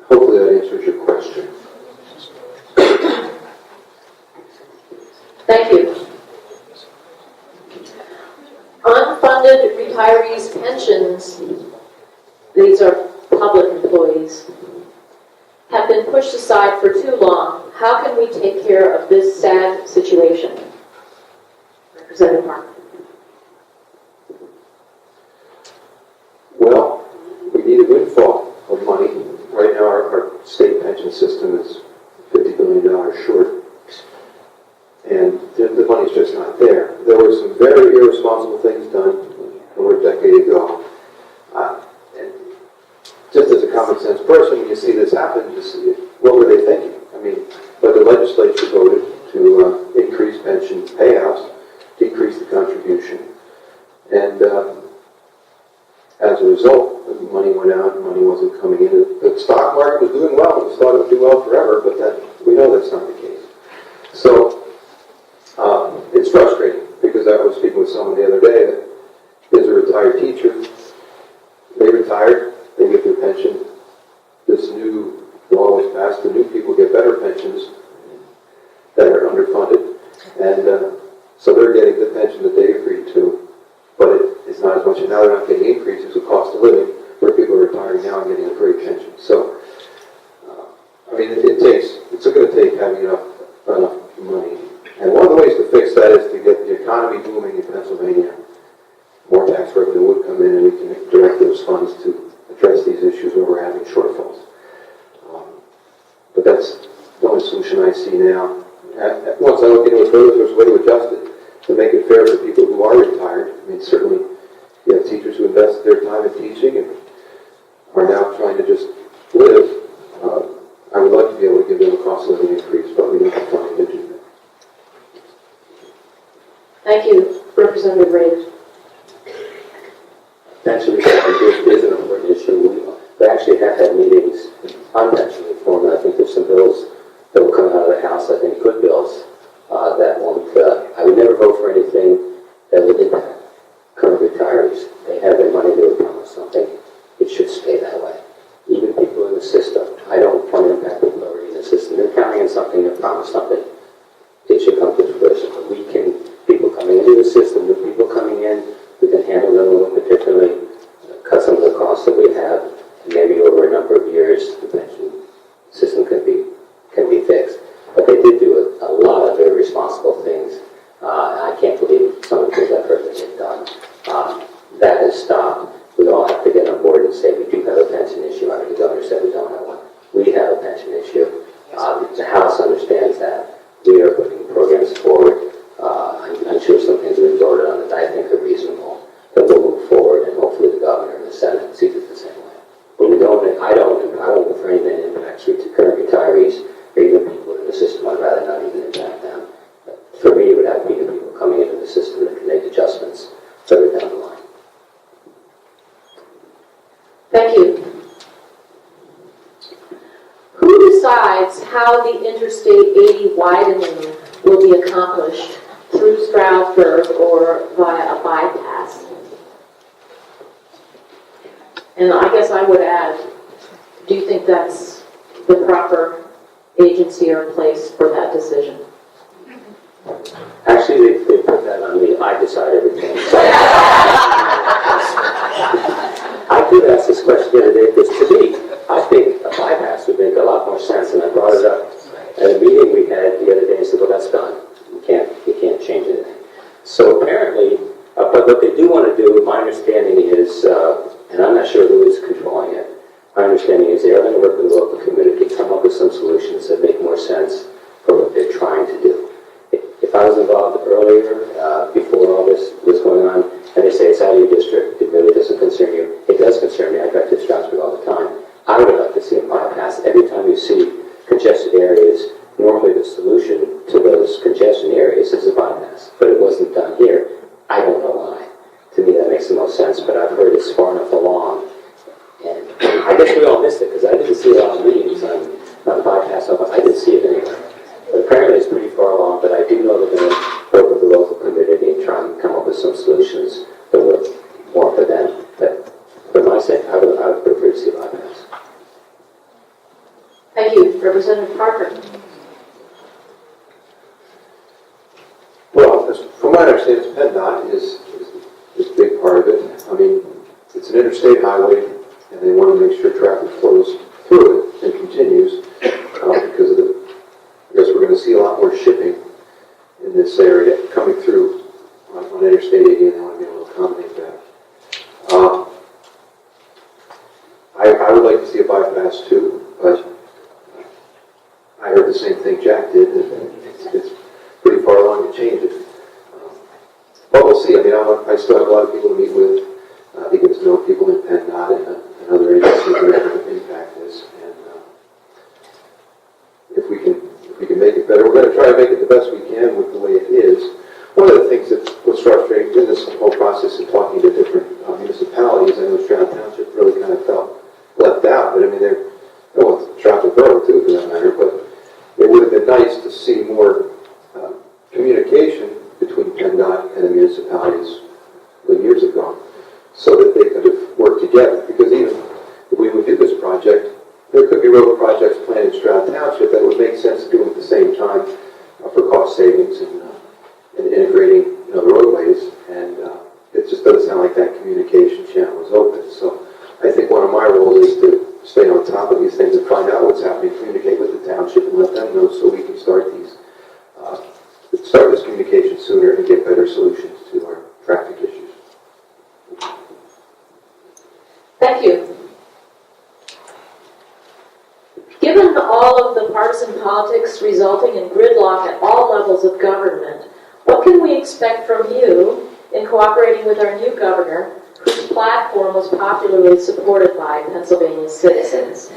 hopefully that answers your question. Thank you. Unfunded retirees' pensions, these are public employees, have been pushed aside for too long. how can we take care of this sad situation? Representative Parker. Well, we need a windfall of money. Right now, our state pension system is $50 billion short. And the money's just not there. There were some very irresponsible things done over a decade ago. And just as a common sense person, when you see this happen, you see, what were they thinking? I mean, but the legislature voted to increase pension payouts, decrease the contribution, and as a result, the money went out and money wasn't coming in. The stock market was doing well. It was thought it would do well forever, but we know that's not the case. So it's frustrating because I was speaking with someone the other day that is a retired teacher. They retired, they get their pension. This new law was passed. The new people get better pensions that are underfunded. And so they're getting the pension that they agreed to, but it's not as much. And now they're not getting increases of cost of living, where people are retiring now and getting a great pension. So, I mean, it's going to take having enough money. And one of the ways to fix that is to get the economy booming in Pennsylvania. More tax revenue would come in, and we can direct those funds to address these issues where we're having shortfalls. But that's the only solution I see now. Once I look into it further, there's a way to adjust it to make it fair for people who are retired. I mean, certainly you have teachers who invest their time in teaching and are now trying to just live. I would like to be able to give them a cost of living increase, but we need to find to do that. Thank you, Representative Rader. Pension reform is an important issue. We actually have had meetings on pension reform, and I think there's some bills that will come out of the House, I think good bills, that won't, I would never vote for anything that would impact current retirees. They have their money, they were promised something. It should stay that way. Even people in the system, I don't want to impact people already in the system. They're counting on something, they're promised something. It should come to fruition. But we can, people coming into the system, new people coming in, we can handle them a little particularly, cut some of the costs that we have, and maybe over a number of years, the pension system can be fixed. But they did do a lot of very responsible things. I can't believe some of the things I've heard that they've done. That has stopped. We all have to get on board and say we do have a pension issue. I mean, the governor said we don't have one. We have a pension issue. The House understands that. We are putting programs forward. I'm sure some things have been voted on that I think are reasonable, that we'll move forward, and hopefully the governor and the Senate sees it the same way. But I won't go for anything that impacts current retirees or even people in the system. I'd rather not even impact them. But for me, it would have to be the people coming into the system that can make adjustments further down the line. Thank you. Who decides how the Interstate 80 widening will be accomplished through Stroudsburg or via a bypass? And I guess I would add, do you think that's the proper agency or place for that decision? Actually, they put that on me. I decide everything. I did ask this question the other day because to me, I think a bypass would make a lot more sense, and I brought it up at a meeting we had the other day and said, well, that's done. You can't change anything. So apparently, but what they do want to do, my understanding is, and I'm not sure who is controlling it, my understanding is they are going to work with the local community, come up with some solutions that make more sense for what they're trying to do. If I was involved earlier, before all this was going on, and they say it's out of your district, it really doesn't concern you. It does concern me. I drive to Stroudsburg all the time. I would like to see a bypass. Every time you see congested areas, normally the solution to those congestion areas is a bypass, but it wasn't done here. I don't know why. To me, that makes the most sense, but I've heard it's far enough along. And I guess we all missed it, because I didn't see a lot of meetings on bypass. I didn't see it anywhere. But apparently it's pretty far along, but I do know they're going to work with the local community and try and come up with some solutions that work more for them. But for my sake, I would prefer to see a bypass. Thank you. Representative Parker. Well, from what I understand, PennDOT is a big part of it. I mean, it's an interstate highway, and they want to make sure traffic flows through it and continues because of the shipping in this area coming through on Interstate 80, and they want to be able to accommodate that. I would like to see a bypass too, but I heard the same thing Jack did, and it's pretty far along to change it. But we'll see. I mean, I still have a lot of people to meet with. To get to know people in PennDOT and other agencies that are going to impact this. And if we can make it better, we're going to try to make it the best we can with the way it is. One of the things that was frustrating in this whole process of talking to different municipalities, I know Stroud Township really kind of felt left out. But I mean, Stroudsburg Borough too, for that matter. But it would have been nice to see more communication between PennDOT and the municipalities years ago, so that they could have worked together. Because even if we would do this project, there could be road projects planned in Stroud Township that would make sense to do at the same time for cost savings and integrating the roadways. And it just doesn't sound like that communication channel is open. So I think one of my roles is to stay on top of these things and find out what's happening, communicate with the township and let them know so we can start this communication sooner and get better solutions to our traffic issues. Thank you. Given all of the partisan politics resulting in gridlock at all levels of government, what can we expect from you in cooperating with our new governor, whose platform was popularly supported by Pennsylvania citizens?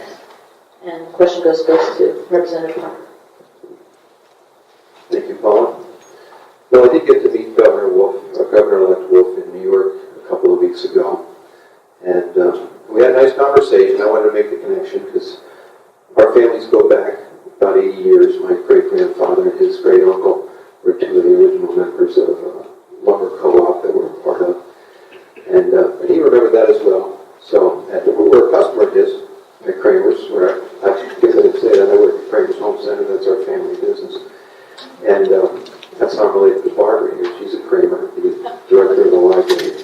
And the question goes first to Representative Parker. Thank you, Paula. Well, I did get to meet Governor-elect Wolf in New York a couple of weeks ago. And we had a nice conversation. I wanted to make the connection because our families go back about 80 years. My great-grandfather and his great-uncle were two of the original members of lumber co-op that we're a part of. And he remembered that as well. So we're a customer of his at Kramer's, where I guess I didn't say that. I work at Kramer's Home Center. That's our family business. And that's how I'm related to Barbara here. She's a Kramer, the director of the library.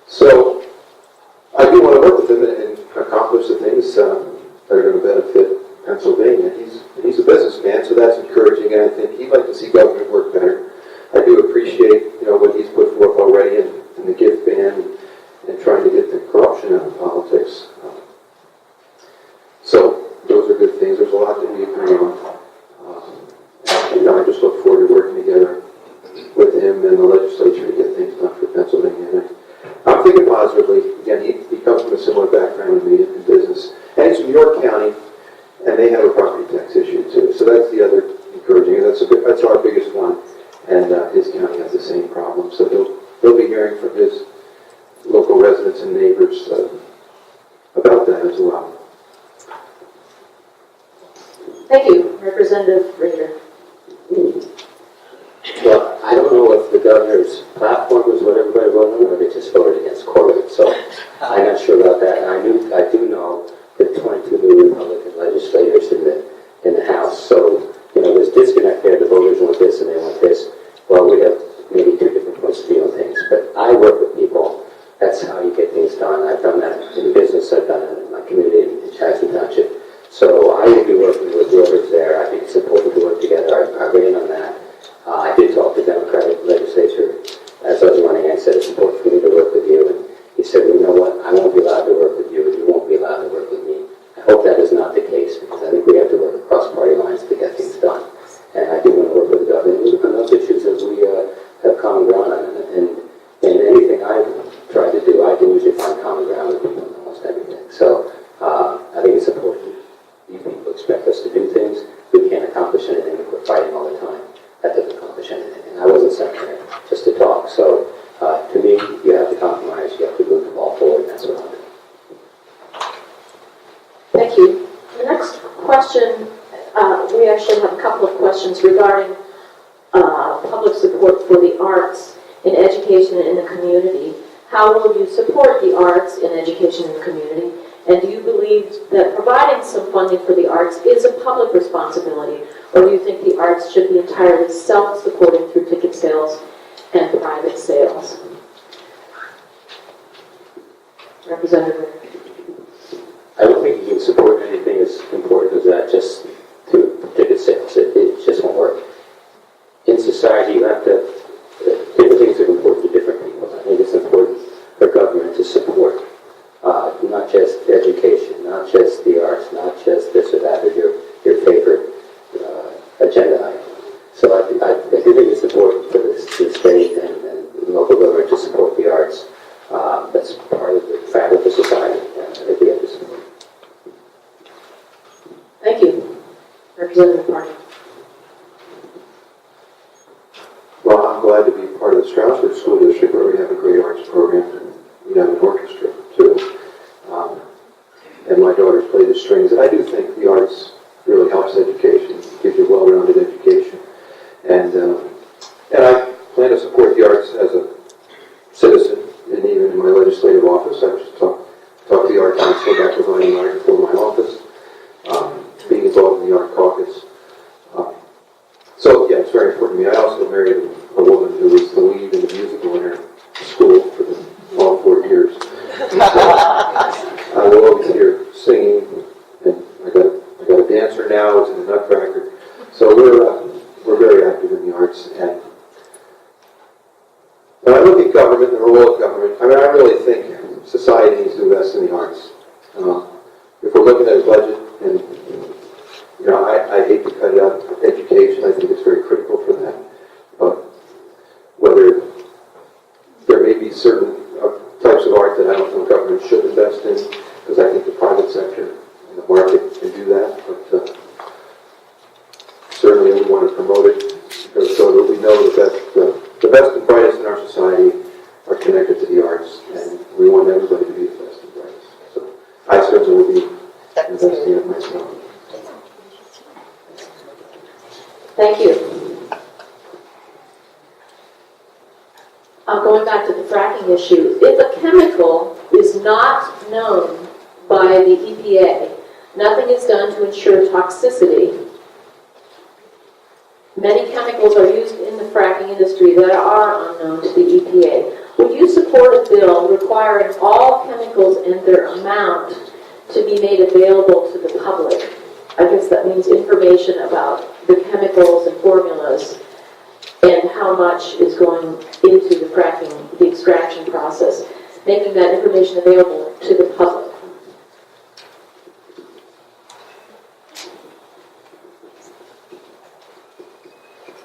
So I do want to work with him and accomplish the things that are going to benefit Pennsylvania. He's a businessman, so that's encouraging, and I think he'd like to see government work better. I do appreciate what he's put forth already in the gift ban and trying to get the corruption out of politics. So those are good things. There's a lot that we agree on. I just look forward to working together with him and the legislature to get things done for Pennsylvania. And I'm thinking positively. Again, he comes from a similar background to me in business. And it's New York County, and they have a property tax issue too. So that's the other encouraging. That's our biggest one. And his county has the same problem. So he'll be hearing from his local residents and neighbors about that as well. Thank you, Representative Rader. Well, I don't know if the governor's platform is what everybody voted on, or they just voted against Corbett. So I'm not sure about that. And I do know that 22 new Republican legislators in the House. So there's disconnect there. The voters want this and they want this. Well, we have maybe two different points of view on things. But I work with people. That's how you get things done. I've done that in business. I've done it in my community in Jackson Township. So I will be working with whoever's there. I think it's important to work together. I weigh in on that. I did talk to the Democratic legislature as I was running. I said it's important for me to work with you. And he said, well, you know what? I won't be allowed to work with you, and you won't be allowed to work with me. I hope that is not the case, because I think we have to work across party lines to get things done. And I do want to work with the government on those issues that we have common ground on. And anything I've tried to do, I can usually find common ground with people on almost everything. So I think it's important. These people expect us to do things. We can't accomplish anything if we're fighting all the time. That doesn't accomplish anything. And I wasn't sent there just to talk. So to me, you have to compromise. You have to move the ball forward. And that's what I'm doing. Thank you. The next question, we actually have a couple of questions regarding public support for the arts in education and in the community. How will you support the arts in education and the community? And do you believe that providing some funding for the arts is a public responsibility, or do you think the arts should be entirely self-supporting through ticket sales and private sales? Representative. I don't think you can support anything as important as that just through ticket society, you have to, different things are important to different people. I think it's important for government to support, not just education, not just the arts, not just this or that, or your favorite agenda item. So I do think it's important for the state and local government to support the arts. That's part of the fabric of society, and I think we have to support it. Thank you. Representative Party. Well, I'm glad to be part of the Stroudsburg School District where we have a great arts program. We have an orchestra, too. And my daughters play the strings. And I do think the arts really helps education, gives you a well-rounded education. And I plan to support the arts as a citizen, and even in my legislative office. I just talk to the art council about providing art for my office, being involved in the art caucus. So, yeah, it's very important to me. I also married a woman who was the lead in the musical in her school for all 4 years. I will always hear singing, and I got a dancer now, it's in the Nutcracker. So we're very active in the arts. And when I look at government, the role of government, I mean, I really think society needs to invest in the arts. If we're looking at a budget, and you know, I hate to cut out education. I think it's very critical for that. But whether there may be certain types of art that I don't think government should invest in, because I think the private sector and the market can do that. But certainly we want to promote it so that we know that the best and brightest in our society are connected to the arts, and we want everybody to be the best and brightest. So I certainly will be investing in it myself. Thank you. Going back to the fracking issue, if a chemical is not known by the EPA, nothing is done to ensure toxicity. Many chemicals are used in the fracking industry that are unknown to the EPA. Would you support a bill requiring all chemicals and their amount to be made available to the public? I guess that means information about the chemicals and formulas and how much is going into the fracking, the extraction process, making that information available to the public.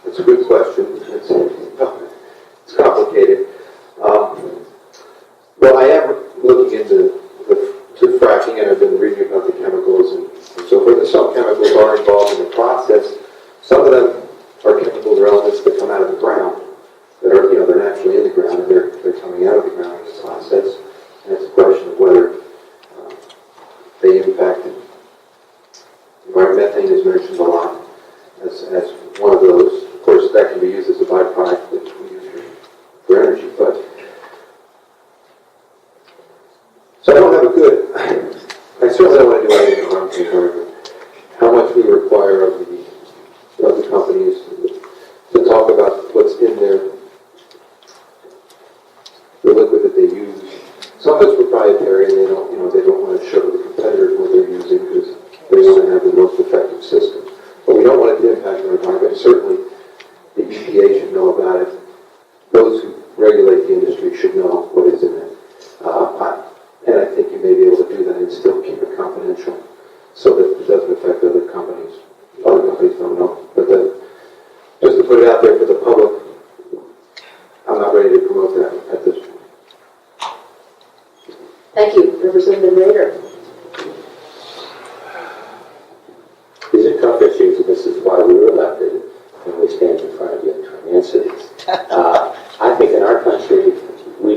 That's a good question. It's complicated. Well, I am looking into fracking, and I've been reading about the chemicals and so forth. And some chemicals are involved in the process. Some of them are chemicals or elements that come out of the ground, that are, they're naturally in the ground, and they're coming out of the ground in this process. And it's a question of whether they impact it. Methane is mentioned a lot as one of those. Of course, that can be used as a byproduct that we use for energy. But so I don't have a good. I certainly don't want to do anything harm to the environment. How much we require of the companies to talk about what's in there, the liquid that they use. Some of it's proprietary, and they don't want to show the competitors what they're using because they want to have the most effective system. But we don't want it to impact our environment. Certainly, the EPA should know about it. Those who regulate the industry should know what is in it. And I think you may be able to do that and still keep it confidential so that it doesn't affect other companies. Other companies don't know. But just to put it out there for the public, I'm not ready to promote that at this point. Thank you. Representative Rader. These are tough issues, and this is why we were elected, and we stand in front of you and try and answer these. I think in our country, we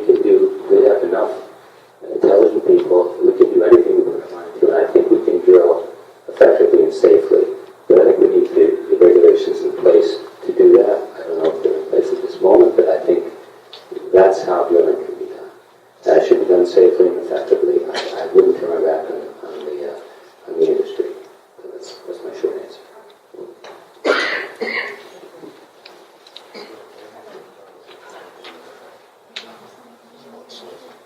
have enough intelligent people, we can do anything we want to, and I think we can drill effectively and safely. But I think we need the regulations in place to do that. I don't know if they're in place at this moment, but I think that's how drilling can be done. That should be done safely and effectively. I wouldn't turn my back on the industry. So that's my short answer.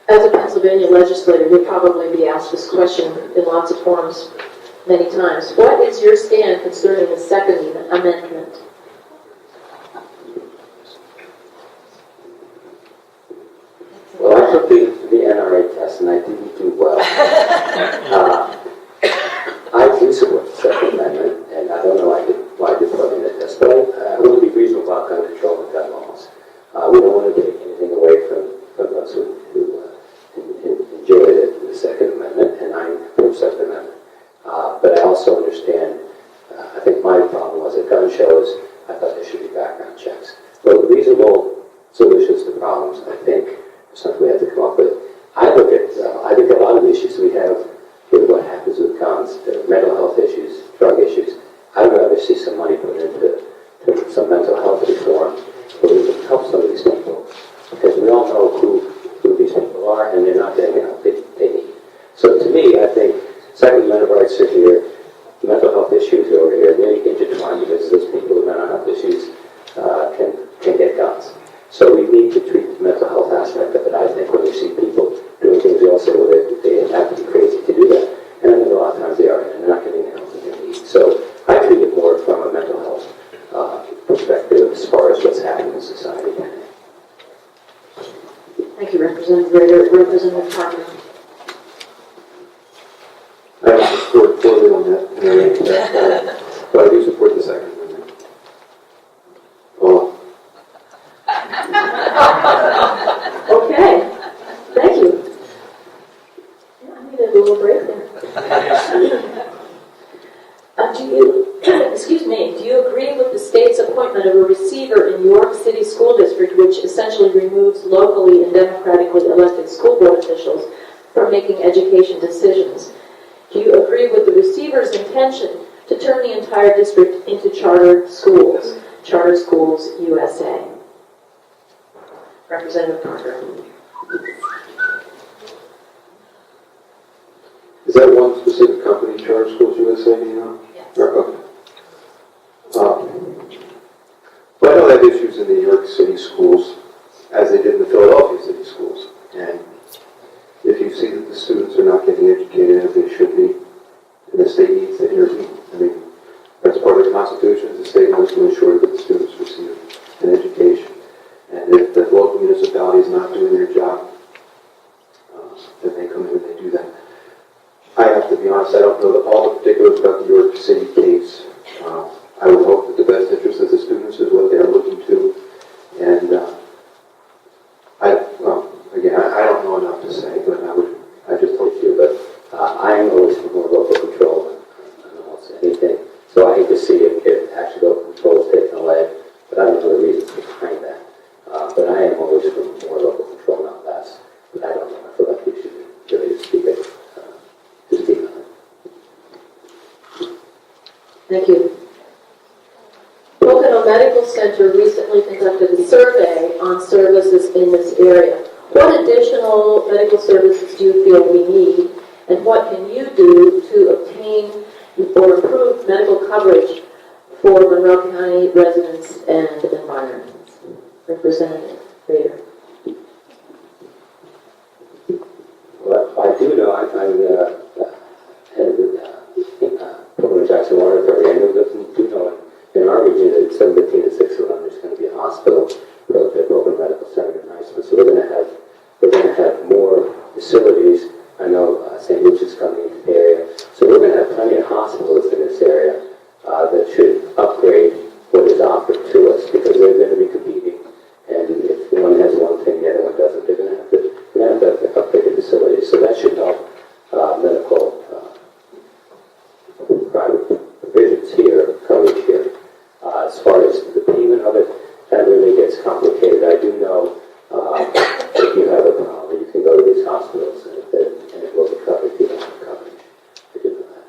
As a Pennsylvania legislator, you'll probably be asked this question in lots of forums many times. What is your stand concerning the Second Amendment? about gun control and gun laws. We don't want to take anything away from those who enjoy the Second Amendment, and I approve Second Amendment. But I also understand, I think my problem was at gun shows, I thought there should be background checks. But reasonable solutions to problems, I think, is something we have to come up with. I think a lot of the issues we have with what happens with guns, the mental health issues, drug issues, I'd rather see some money put into some mental health reform where we can help some of these people. Because we all know who these people are, and they're not getting the help they need. So to me, I think Second Amendment rights are here, mental health issues are over here, and they're intertwined because those people with mental health issues can get guns. So we need to treat the mental health aspect of it. I think when we see people doing things, we all say, well, they have to be crazy to do that. And I think a lot of times they are, and they're not getting the help that they need. So I treat it more from a mental health perspective as far as what's happening in society. Thank you, Representative Rader. Representative Parker. I don't support poorly on that, but I do support the Second Amendment. Oh. Okay, thank you. Yeah, I needed a little break there. Do you agree with the state's appointment of a receiver in York City School District, which essentially removes locally and democratically elected school board officials from making education decisions? Do you agree with the receiver's intention to turn the entire district into charter schools USA? Representative Parker. Is that one specific company, Charter Schools USA, you know? Yes. Okay. Well, I know they have issues in the New York City schools, as they did in the Philadelphia City schools. And if you see that the students are not getting educated as they should be, and the state needs to intervene, I mean, that's part of the Constitution. The state wants to ensure that the students receive an education. And if the local municipality is not doing their job, then they come in and they do that. I have to be honest, I don't know all the particulars about the New York City case. I would hope that the best interest of the students is what they're looking to. And I don't know enough to say, but I just hope you. But I am always for more local control than almost anything. So I hate to see if actually local control is taken away, but I don't know the reasons behind that. But I am always for more local control, not less. But I don't know. I feel like you should really speak on it. Thank you. Pocono Medical Center recently conducted a survey on services in this area. What additional medical services do you feel we need, and what can you do to obtain or improve medical coverage for Monroe County residents and environments? Representative Rader. Well, I do know I'm head of the Pocono Jackson Water Authority. I do know in our region that 715 to 611 there's going to be a hospital built at Pocono Medical Center in Iceland. So we're going to have more facilities. I know St. Luke's is coming into the area. So we're going to have plenty of hospitals in this area that should upgrade what is offered to us, because they're going to be competing. And if one has one thing, the other one doesn't, they're going to have to upgrade the facilities. So that should help medical private provisions here, coverage here. As far as the payment of it, that really gets complicated. I do know if you have a problem, you can go to these hospitals and it will be covered if you don't have coverage. I do know that.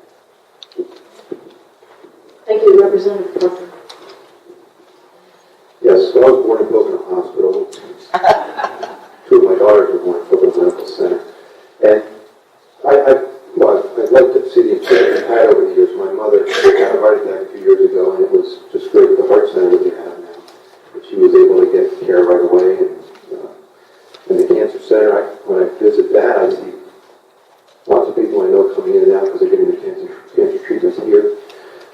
Thank you, Representative Parker. Yes, so I was born in Pocono Hospital. Two of my daughters were born in Pocono Medical Center. And I'd like to see the experience I've had over the years. My mother had a heart attack a few years ago, and it was just great, the heart center that we have now. But she was able to get care right away. And the cancer center, when I visit that, I see lots of people I know coming in and out because they're getting the cancer treatments here.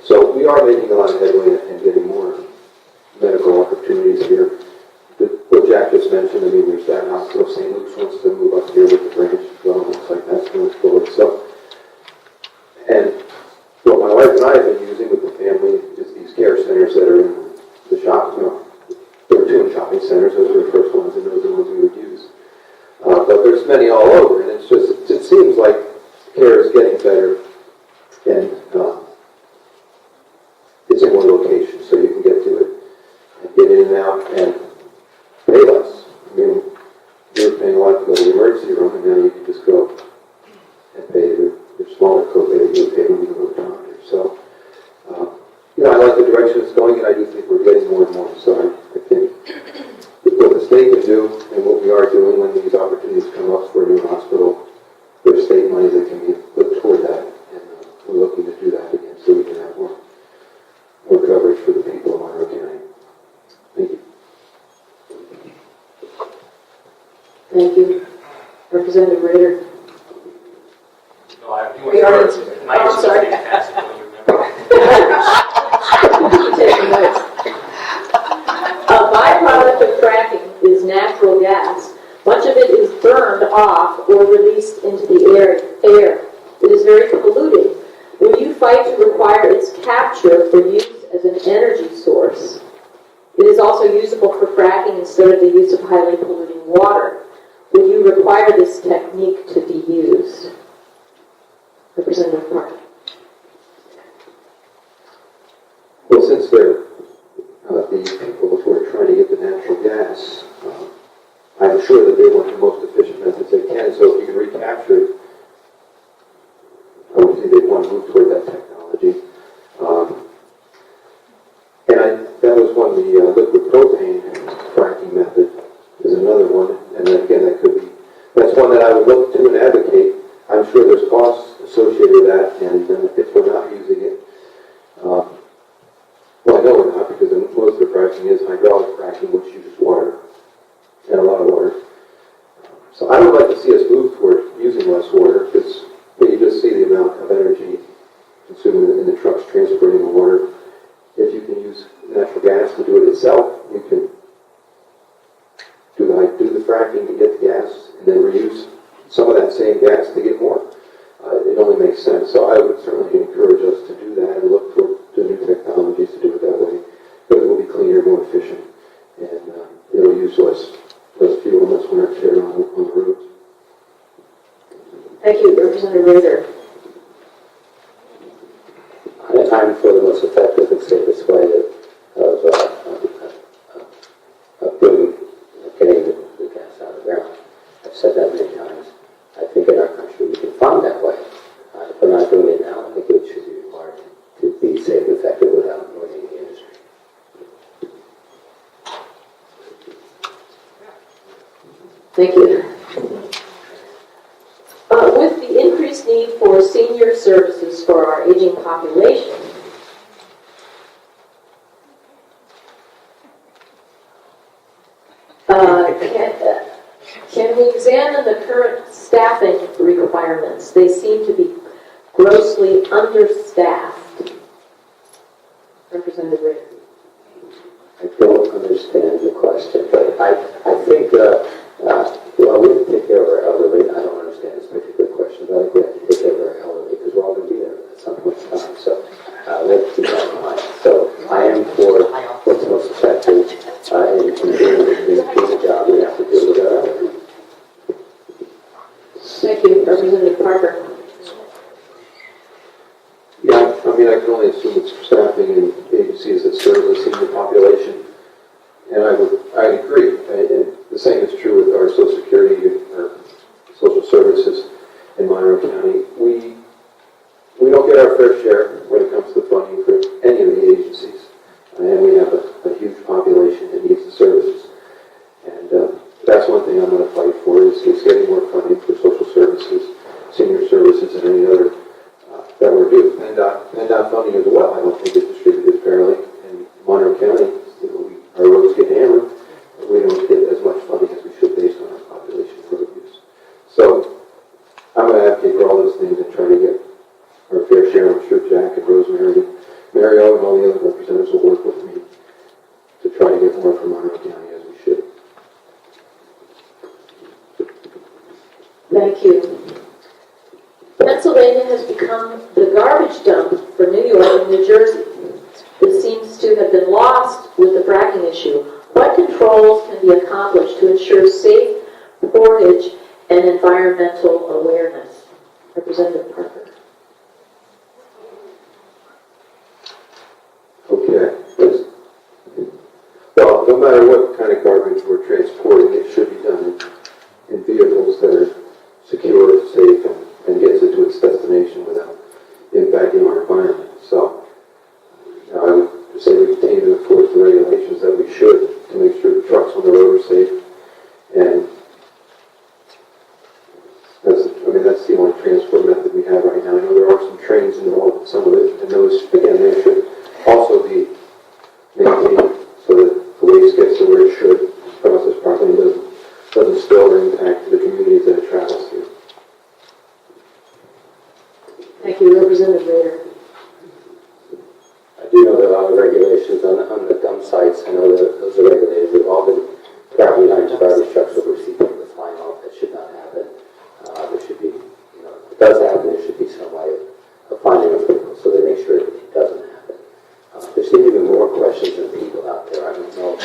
So we are making a lot of headway and getting more medical opportunities here. What Jack just mentioned, I mean, there's that hospital, St. Luke's wants to move up here with the centers. Those were the first ones, and those are the ones we would use. But there's many all over, and it's just, it seems like care is getting better, and it's in one location, so you can get to it, and get in and out, and pay less. I mean, you were paying a lot to go to the emergency room, and now you can just go and pay your smaller copay that you would pay when you go to the doctor. So, I like the direction it's going, and I do think we're getting more and more. So I think what the state can do, and what we are doing when these opportunities come up for a new hospital, there's state money that can be put toward that, and we're looking to do that again, so we can have more coverage for the people of Monroe County. Thank you. Thank you. Representative Rader. No, I have We are- I'm sorry. Taking notes. A byproduct of fracking is natural gas. Much of it is burned off or released into the air. It is very polluting. Will you fight to require its capture for use as an energy source? It is also usable for fracking instead of the use of highly polluting water. Will you require this technique to be used? Representative Parker. Well, since they're the people who are trying to get the natural gas, I'm sure that they want the most efficient methods they can. So if you can recapture it, I would think they'd want to move toward that technology. And that was one, the liquid propane fracking method is another one. And then again, that's one that I would look to and advocate. I'm sure there's costs associated with that, and if we're not using it, well, I know we're not, because most of the fracking is hydraulic fracking, which uses water, and a lot of water. So I would like to see us move toward using less water, because when you just see the amount of energy consumed in the trucks transporting the water, if you can use natural gas to do it itself, you can do the fracking to get the gas, and then reuse some of that same gas to get more. It only makes sense. So I would certainly encourage us to do that and look for the new technologies to do it that way. But it will be cleaner, more efficient, and it'll use less fuel and less wear and tear on the roads. Thank you, Representative Rader. I'm for the most effective and safest way of getting the gas out of the ground. I've said that many times. I think in our country we can find that way. If we're not doing it now, I think it should be required to be safe and effective without ruining the industry. Thank you. With the increased need for senior services for our aging population, can we examine the current staffing requirements? They seem to be grossly understaffed. Representative Rader. I don't understand the question, but I think, well, we have to take care of our elderly. I don't understand this particular question, but I think we have to take care of our elderly because we're all going to be there at some point in time. So let's keep that in mind. So I am for what's most effective in doing the job we have to do with our elderly. Thank you, Representative Parker. Yeah, I mean, I can only assume it's for staffing in agencies that serve the senior population. And I agree. The same is true with our Social Security, our social services in Monroe County. We don't get our fair share when it comes to funding for any of the agencies. And we have a huge population that needs the services. And that's one thing I'm going to fight for is getting more funding for social services, senior services, and any other that we're due. PennDOT funding as well, I don't think is distributed fairly. In Monroe County, our roads get hammered, but we don't get as much funding as we should based on our population road use. So I'm going to advocate for all those things and try to get our fair share. I'm sure Jack and Rosemary, Mario, and all the other representatives will work with me to try to get more from Monroe County as we should. Thank you. Pennsylvania has become the garbage dump for New York and New Jersey. This seems to have been lost with the fracking issue. What controls can be ensure safe portage and environmental awareness. Representative Parker. Okay. Well, no matter what kind of garbage we're transporting, it should be done in vehicles that are secure, safe, and gets it to its destination without impacting our environment. So, I would say we continue to enforce the regulations that we should to make sure the trucks on the road are safe. And that's the only transport method we have right now. I know there are some trains involved in some of it, and those, again, they should also be maintained so that the waste gets to where it should, processed properly, and doesn't spill or impact the communities that it travels through. Thank you, Representative Rader. I do know there are a lot of regulations on the dump sites. I know that those are regulated. We've all been driving behind garbage trucks over see people flying off. That should not happen. There should be, if it does happen, there should be some way of finding those people so they make sure that it doesn't happen. There seem to be more questions than people out there. I don't know.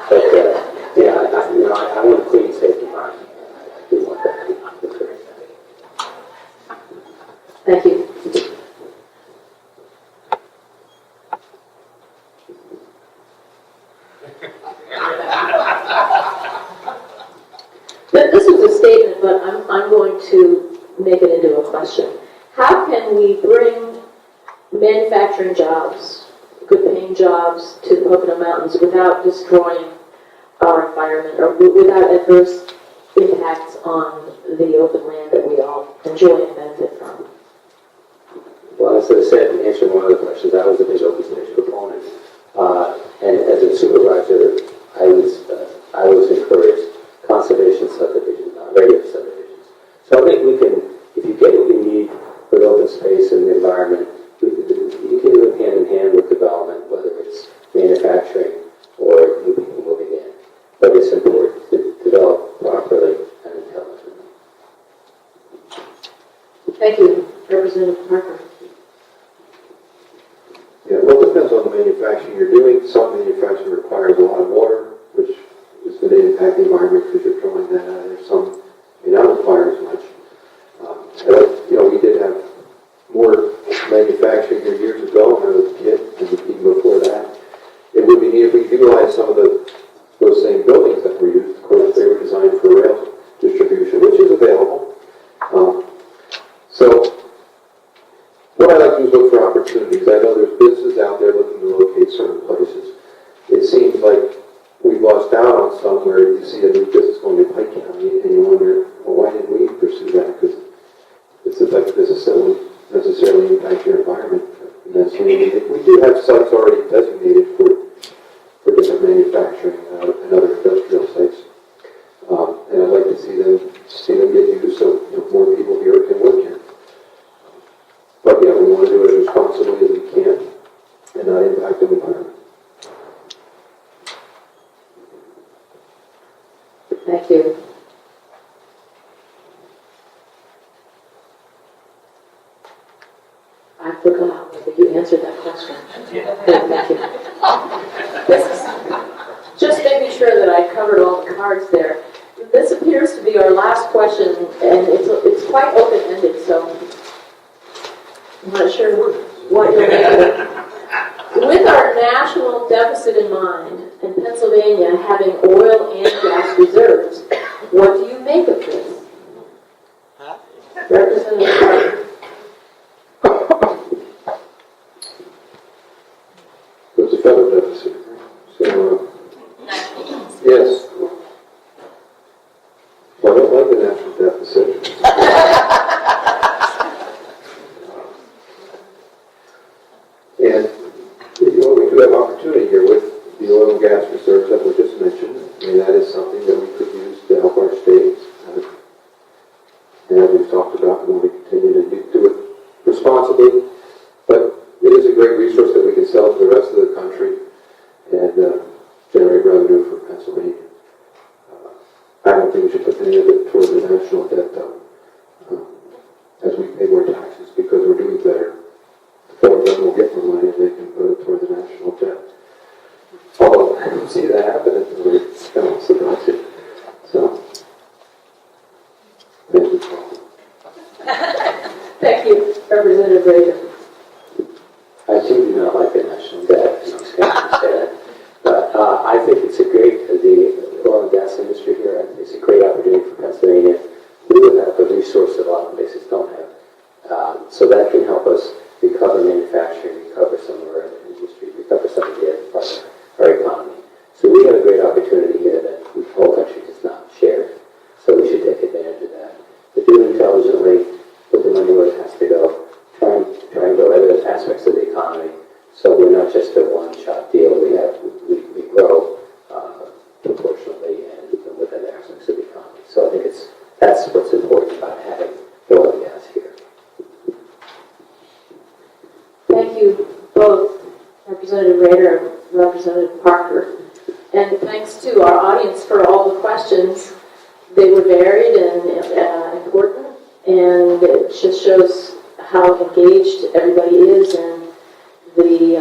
But I want a clean, safe environment. I do want that. Thank you. This is a statement, but I'm going to make it into a question. How can we bring manufacturing jobs, good-paying jobs, to the Pocono Mountains without destroying our environment or without adverse impacts on the open land that we all enjoy and benefit from? Well, as I said, in answering one of the questions, I was a big open space proponent. And as a supervisor, I was encouraged conservation subdivisions, not regular subdivisions. So I think we can, if you get what you need for the open space and the environment, you can do it hand in hand with development, whether it's manufacturing or new people moving in. But it's important to develop properly and intelligently. Thank you, Representative Parker. Yeah, well, it depends on the manufacturing you're doing. Some manufacturing requires a lot of water, which is going to impact the environment because you're drawing that out of there. Some may not require as much. We did have more manufacturing here years ago when I was a kid, and even before that. It would be neat if we utilize some of those same buildings that were used. Of course, they were designed for rail distribution, which is available. So what I like to do is look for opportunities. I know there's businesses out there looking to locate certain places. It seems like we've lost out on somewhere. You see a new business going to Pike County, and you wonder, well, why didn't we pursue that? Because it's a type of business that won't necessarily impact your environment. And that's when we do have sites already designated for different manufacturing and other industrial sites. And I'd like to see them get used so more people here can work here. But we want to do it as responsibly as we can and not impact the environment. Thank you. I forgot that you answered that question. Thank you. This is just making sure that I covered all the cards there. This appears to be our last question, and it's quite open-ended, so I'm not sure what you're making. With our national deficit in mind, and Pennsylvania having oil and gas reserves, what do you make of this? Representative Parker. It's a federal deficit. So, yes. Well, I don't like the national deficit. And we do have opportunity here with the oil and gas reserves that were just mentioned. I mean, that is something that we could use to help our state. And as we've talked about, we want to continue to do it responsibly. But it is a great resource that we can sell to the rest of the country and generate revenue for Pennsylvania. I don't think we should put any of it towards the national debt, though, as we pay more taxes because we're doing better. The federal government will get more money and they can put it toward the national debt. Although I don't see that just a one-shot deal. We grow proportionally and within the aspects of the economy. So I think that's what's important about having oil and gas here. Thank you both, Representative Rader and Representative Parker. And thanks to our audience for all the questions. They were varied and important, and it just shows how engaged everybody is in the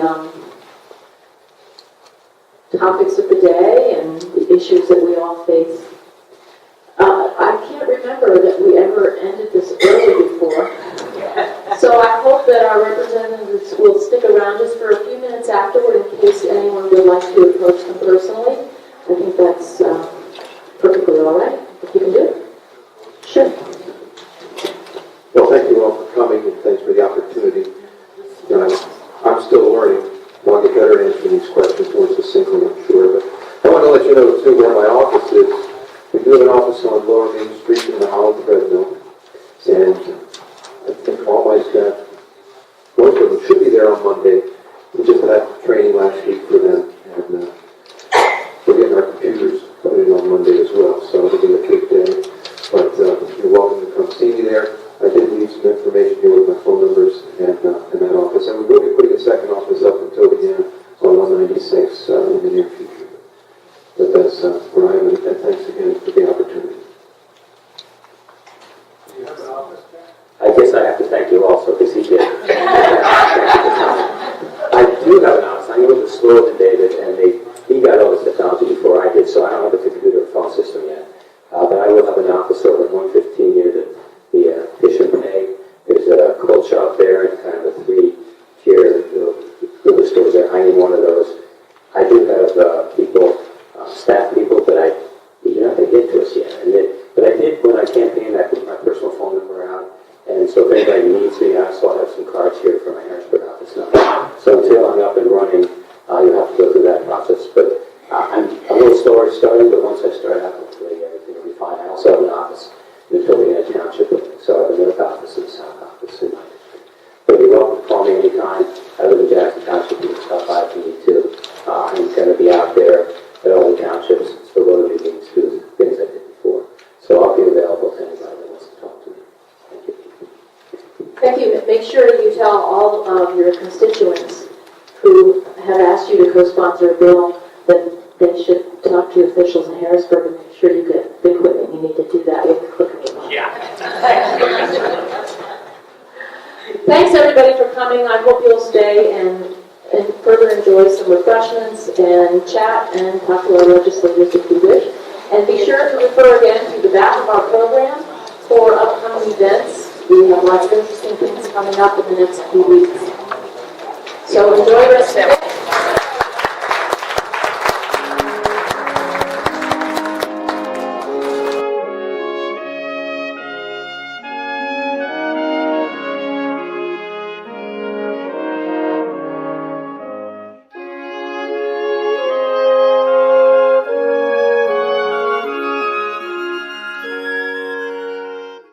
topics of the day and the issues that we all face. I can't remember that we ever ended this early before. So I hope that our representatives will stick around just for a few minutes afterward in case anyone would like to approach them personally. I think that's perfectly all right, if you can do it. Sure. Well, thank you all for coming, and thanks for the opportunity. You know, I'm still learning. I want to get better at answering these questions more succinctly, I'm sure. But I want to let you know, too, where my office is. We do have an office on Lower Main Street in the Holland Treadmill. And I think all my staff, most of them should be there on Monday. We just had training last week for them. And we're getting our computers put in on Monday as well. So it'll be a big day. But you're welcome to come see me there. I did leave some information here with my phone numbers and in that office. And we will be putting a second office up in Tobiana on 196 in the near future. But that's where I am, and thanks again for the opportunity. Do you have an office, Jack? I guess I have to thank you also, because he did. I do have an office. I'm a little bit slower than David, and he got all this technology before I did, so I don't have a computer or phone system yet. But I will have an office over at 115 near the Fish and Pay. There's a cold shop there and kind of a 3-tier little store there. I need one of those. I do have people, staff people, but they get to us yet. But I did, when I campaigned, I put my personal phone number out. And so if anybody needs me, I still have some cards here for my Harrisburg office now. So until I'm up and running, you'll have to go through that process. But I'm a little slower starting, but once I start out, hopefully everything will be fine. I also have an office in the Tobiana Township, so I have a north office and a south office in my district. But you're welcome to call me anytime. I live in Jackson Township, you can stop by if you need to. I'm going to be out there at all the townships for road meetings, do things I did before. So I'll be available to anybody that wants to talk to me. Thank you. Thank you. Make sure you tell all of your constituents who have asked you to co-sponsor a bill that they should talk to officials in Harrisburg and make sure you get the equipment you need to do that with the clicker. Yeah. Thanks everybody for coming. I hope you'll stay and further enjoy some refreshments and chat and talk to our legislators if you wish. And be sure to refer again to the back of our program for upcoming events. We have lots of interesting things coming up in the next few weeks. So enjoy the rest of the day.